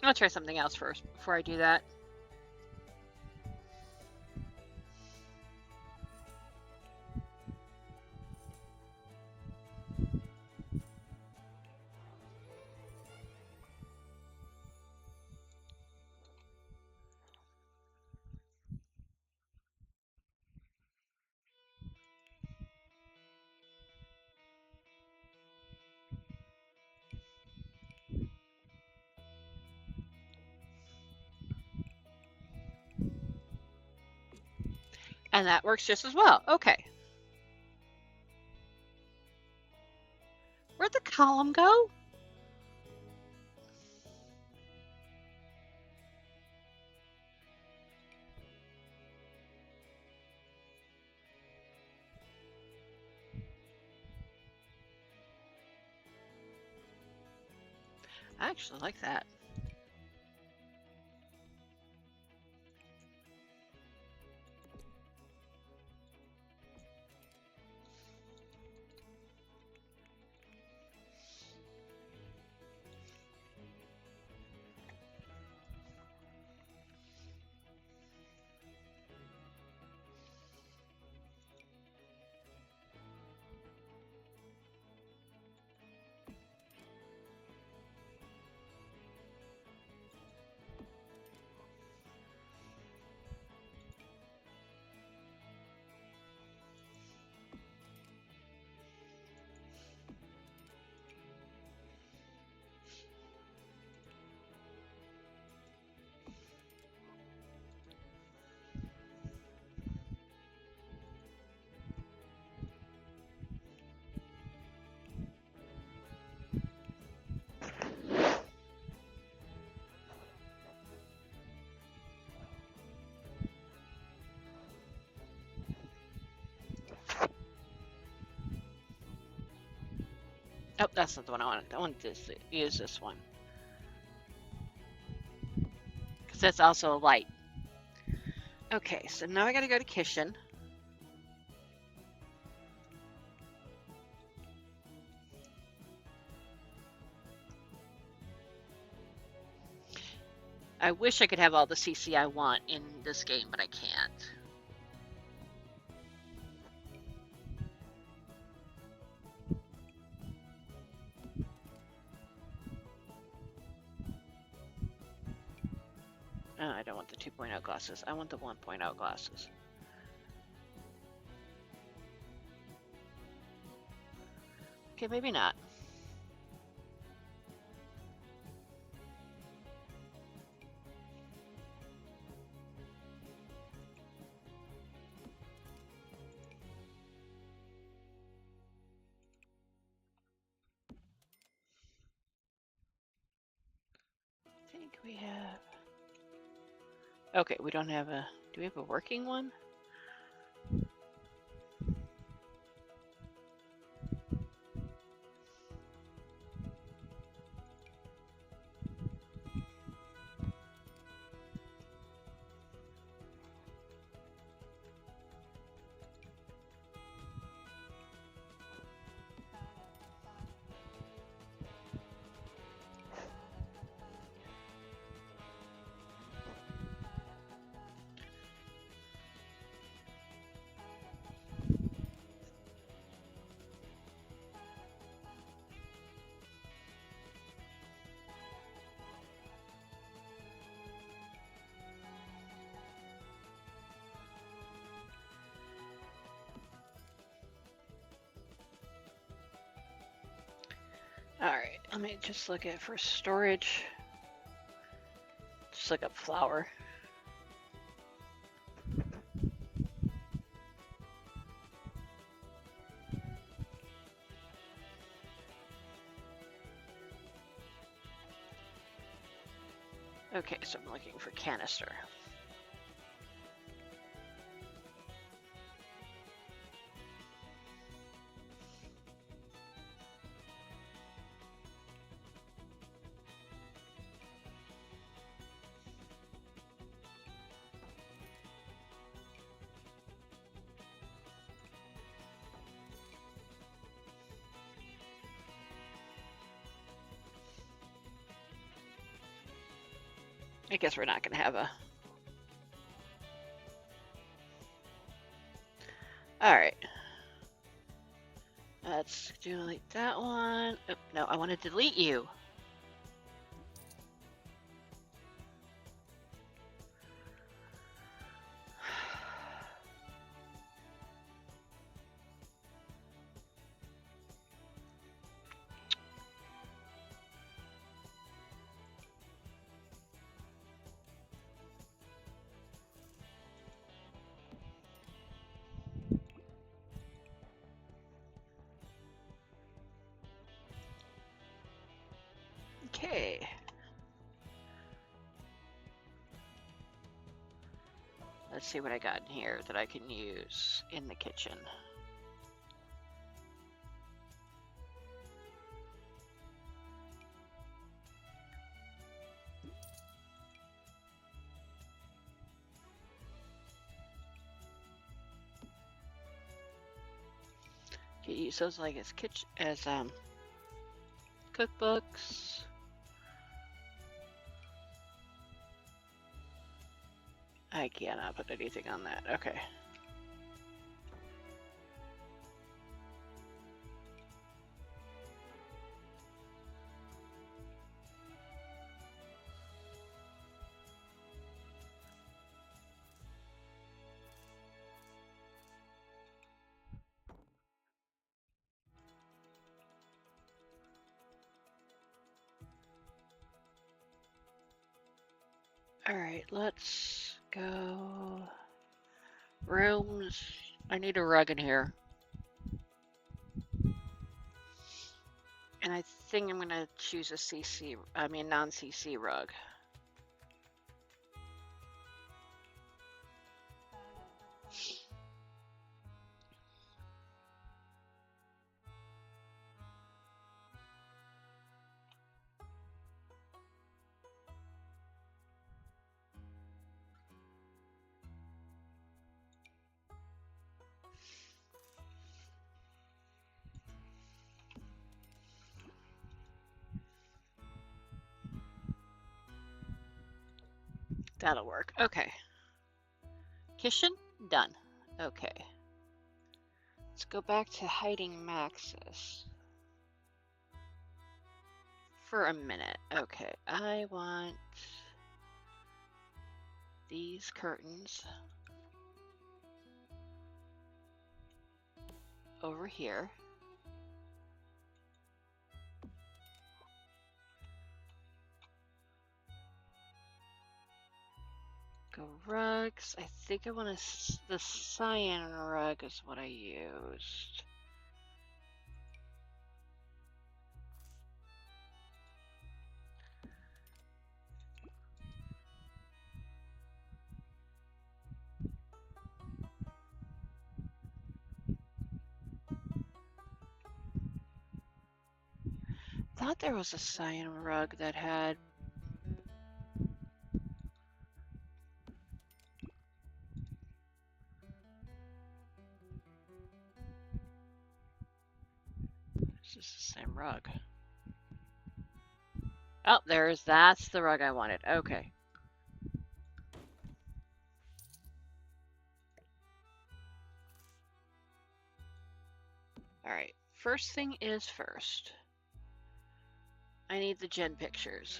I'll try something else first before I do that. And that works just as well. Okay. Where'd the column go? I actually like that. Oh, that's not the one I wanted. I wanted to use this one. Because that's also a light. Okay, so now I gotta go to kitchen. I wish I could have all the CC I want in this game, but I can't. Oh, I don't want the 2.0 glasses. I want the 1.0 glasses. Okay, maybe not. I think we have... Okay, we don't have a... Do we have a working one? Alright, let me just look at for storage. Just look up flour. Okay, so I'm looking for canister. I guess we're not going to have a... Alright. Let's delete that one. Oh, no, I want to delete you. Okay. Let's see what I got in here that I can use in the kitchen. You can use those like as cookbooks. I cannot put anything on that. Okay. All right, let's go. Rooms. I need a rug in here. And I think I'm gonna choose a non-CC rug. That'll work. Okay. Kitchen, done. Okay. Let's go back to hiding Maxis for a minute. Okay, I want these curtains over here. Go rugs. I think I want the cyan rug is what I used. Thought there was a cyan rug that had. It's just the same rug. Oh, that's the rug I wanted. Okay. All right. First thing is first. I need the gen pictures.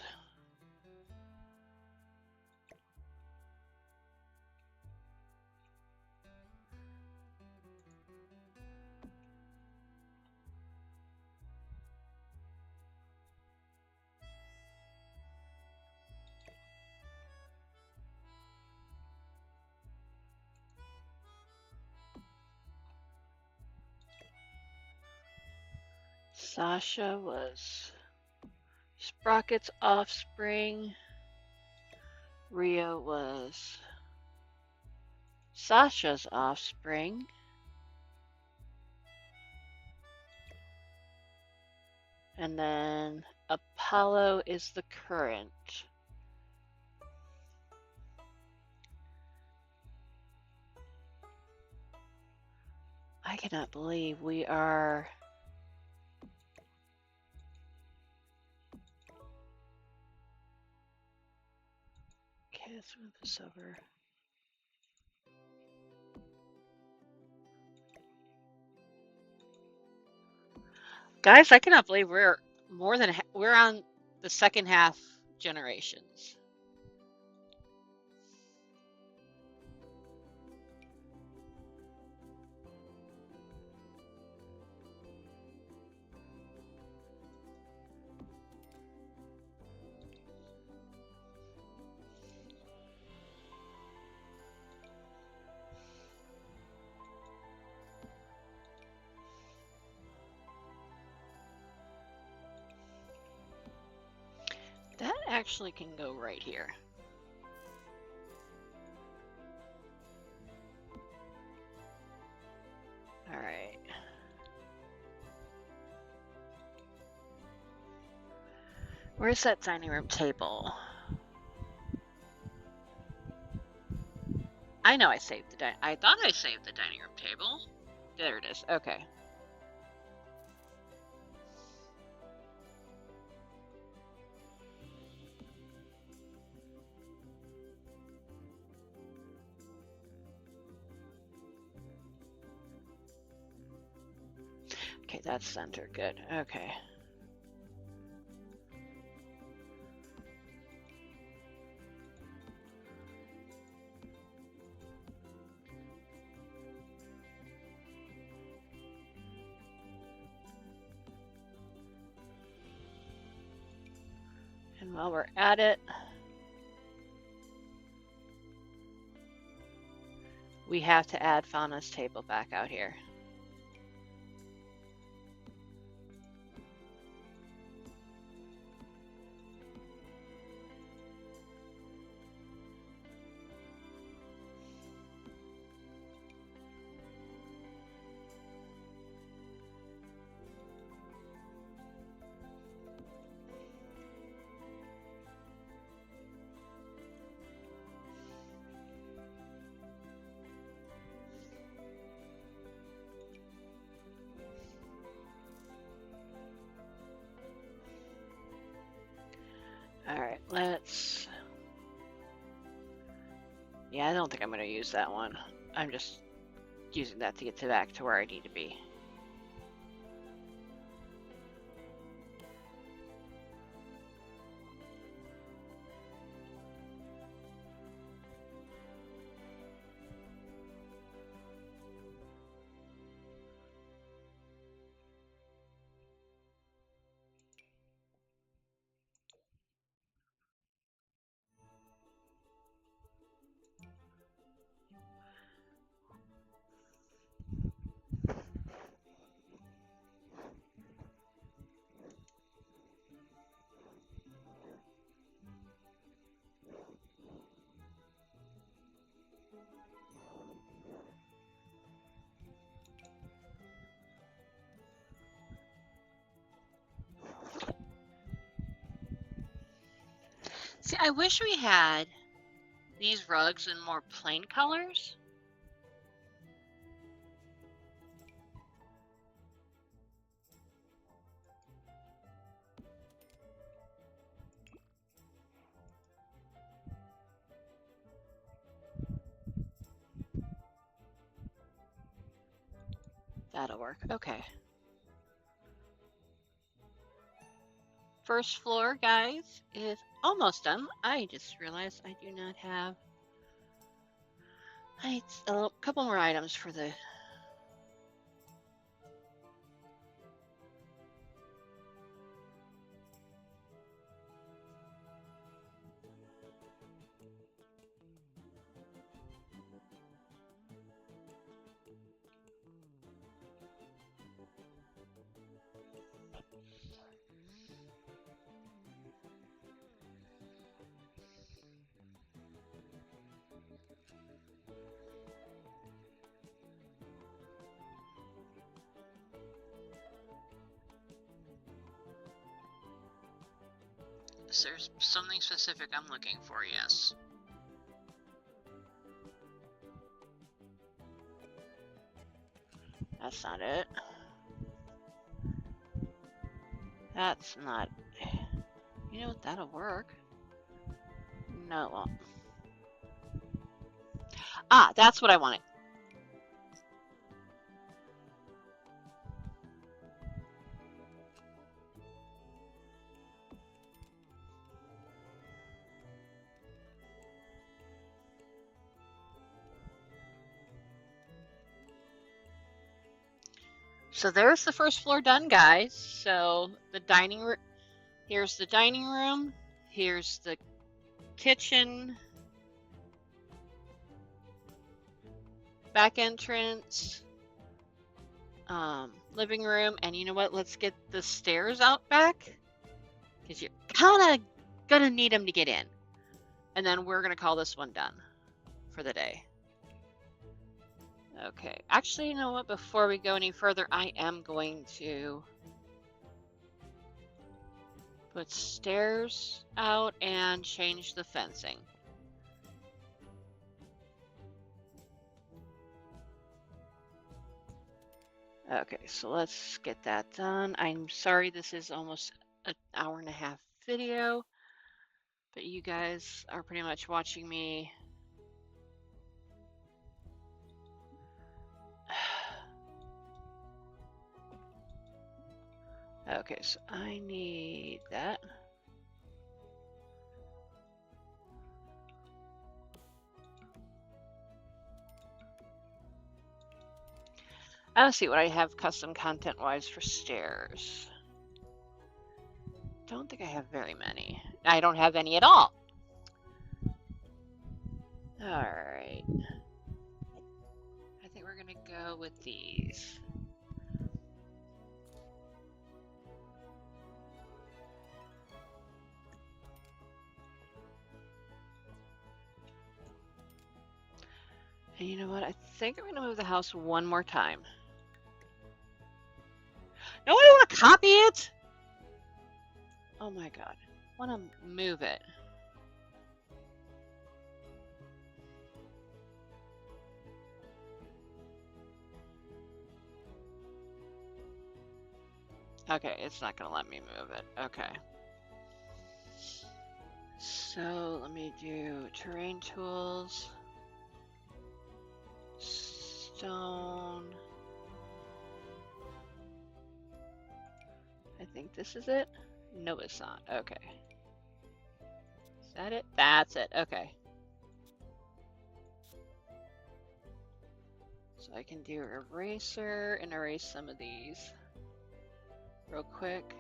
Sasha was Sprocket's offspring. Rio was Sasha's offspring. And then Apollo is the current. I cannot believe we are. Okay, let's move this over. Guys, I cannot believe we're on the second half generations. That actually can go right here. All right. Where's that dining room table? I know I saved I thought I saved the dining room table. There it is. Okay. Okay, that's center. Good. Okay. And while we're at it, we have to add Fauna's table back out here. All right, let's Yeah, I don't think I'm going to use that one. I'm just using that to get back to where I need to be. See, I wish we had these rugs in more plain colors. That'll work. Okay. First floor, guys, is almost done. I just realized I do not have a couple more items for the. Is there something specific I'm looking for? Yes. That's not it. That's not. You know what? That'll work. No, it won't. Ah, that's what I wanted. So there's the first floor done, guys. So the dining room, here's the dining room, here's the kitchen, back entrance, living room, and you know what? Let's get the stairs out back because you're kind of gonna need them to get in. And then we're gonna call this one done for the day. Okay, actually, you know what? Before we go any further, I am going to put stairs out and change the fencing. Okay, so let's get that done. I'm sorry this is almost an hour and a half video, but you guys are pretty much watching me. Okay, so I need that. I'll see what I have custom content wise for stairs. Don't think I have very many. I don't have any at all. All right. I think we're gonna go with these. And you know what? I think I'm gonna move the house one more time. Nobody want to copy it? Oh my god. Want to move it. Okay, it's not gonna let me move it. Okay. So let me do terrain tools. stone. I think this is it. No, it's not. Okay. Is that it? That's it. Okay. So I can do eraser and erase some of these real quick.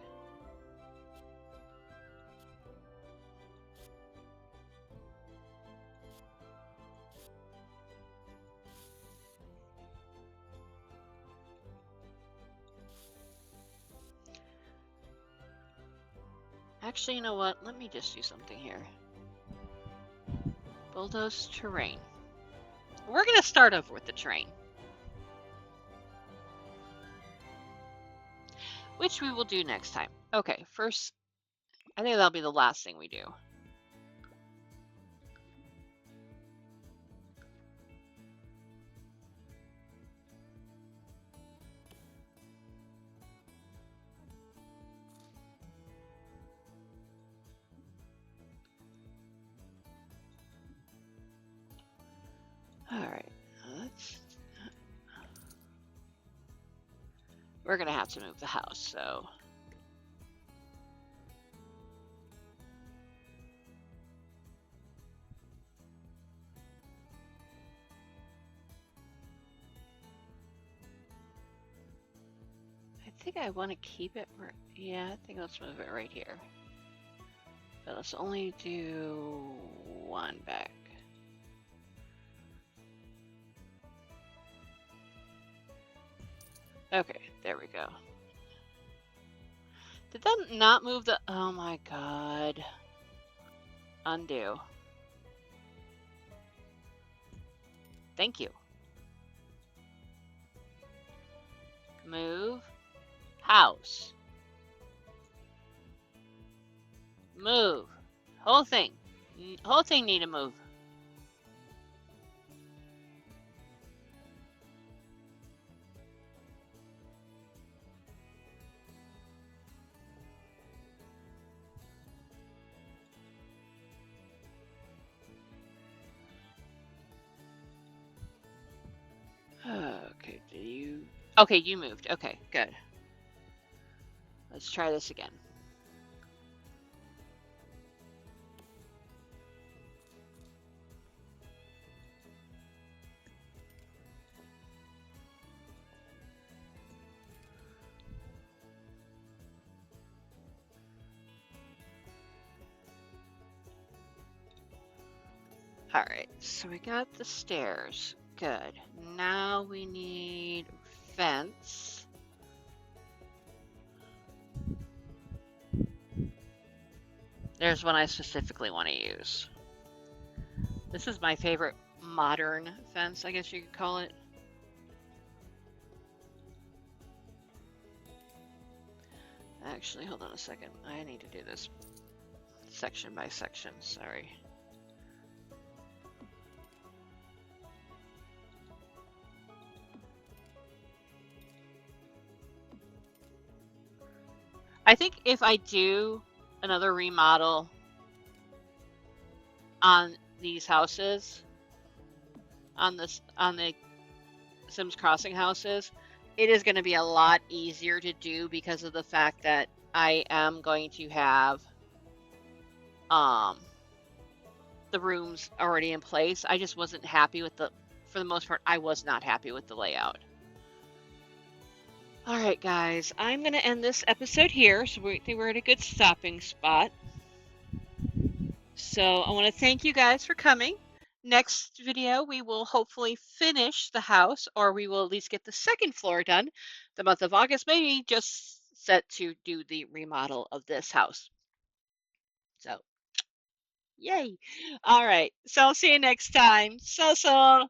Actually, you know what? Let me just do something here. Bulldoze terrain. We're going to start over with the terrain, which we will do next time. Okay, first, I think that'll be the last thing we do. All right, we're going to have to move the house, so. I think I want to keep it, yeah, I think let's move it right here. But let's only do one back. Okay, there we go. Did that not move the, oh my god. Undo. Thank you. Move. House. Move. Whole thing. Whole thing need to move. Okay, do you... Okay, you moved. Okay, good. Let's try this again. All right, so we got the stairs. Good. Now we need fence. There's one I specifically want to use. This is my favorite modern fence, I guess you could call it. Actually, hold on a second. I need to do this section by section. Sorry. I think if I do another remodel on these houses, on the Sims Crossing houses, it is going to be a lot easier to do because of the fact that I am going to have the rooms already in place. I just wasn't happy with for the most part, I was not happy with the layout. All right, guys, I'm going to end this episode here. So we think we're at a good stopping spot. So I want to thank you guys for coming. Next video, we will hopefully finish the house, or we will at least get the second floor done. The month of August, maybe just set to do the remodel of this house. So, yay. All right. So I'll see you next time. So.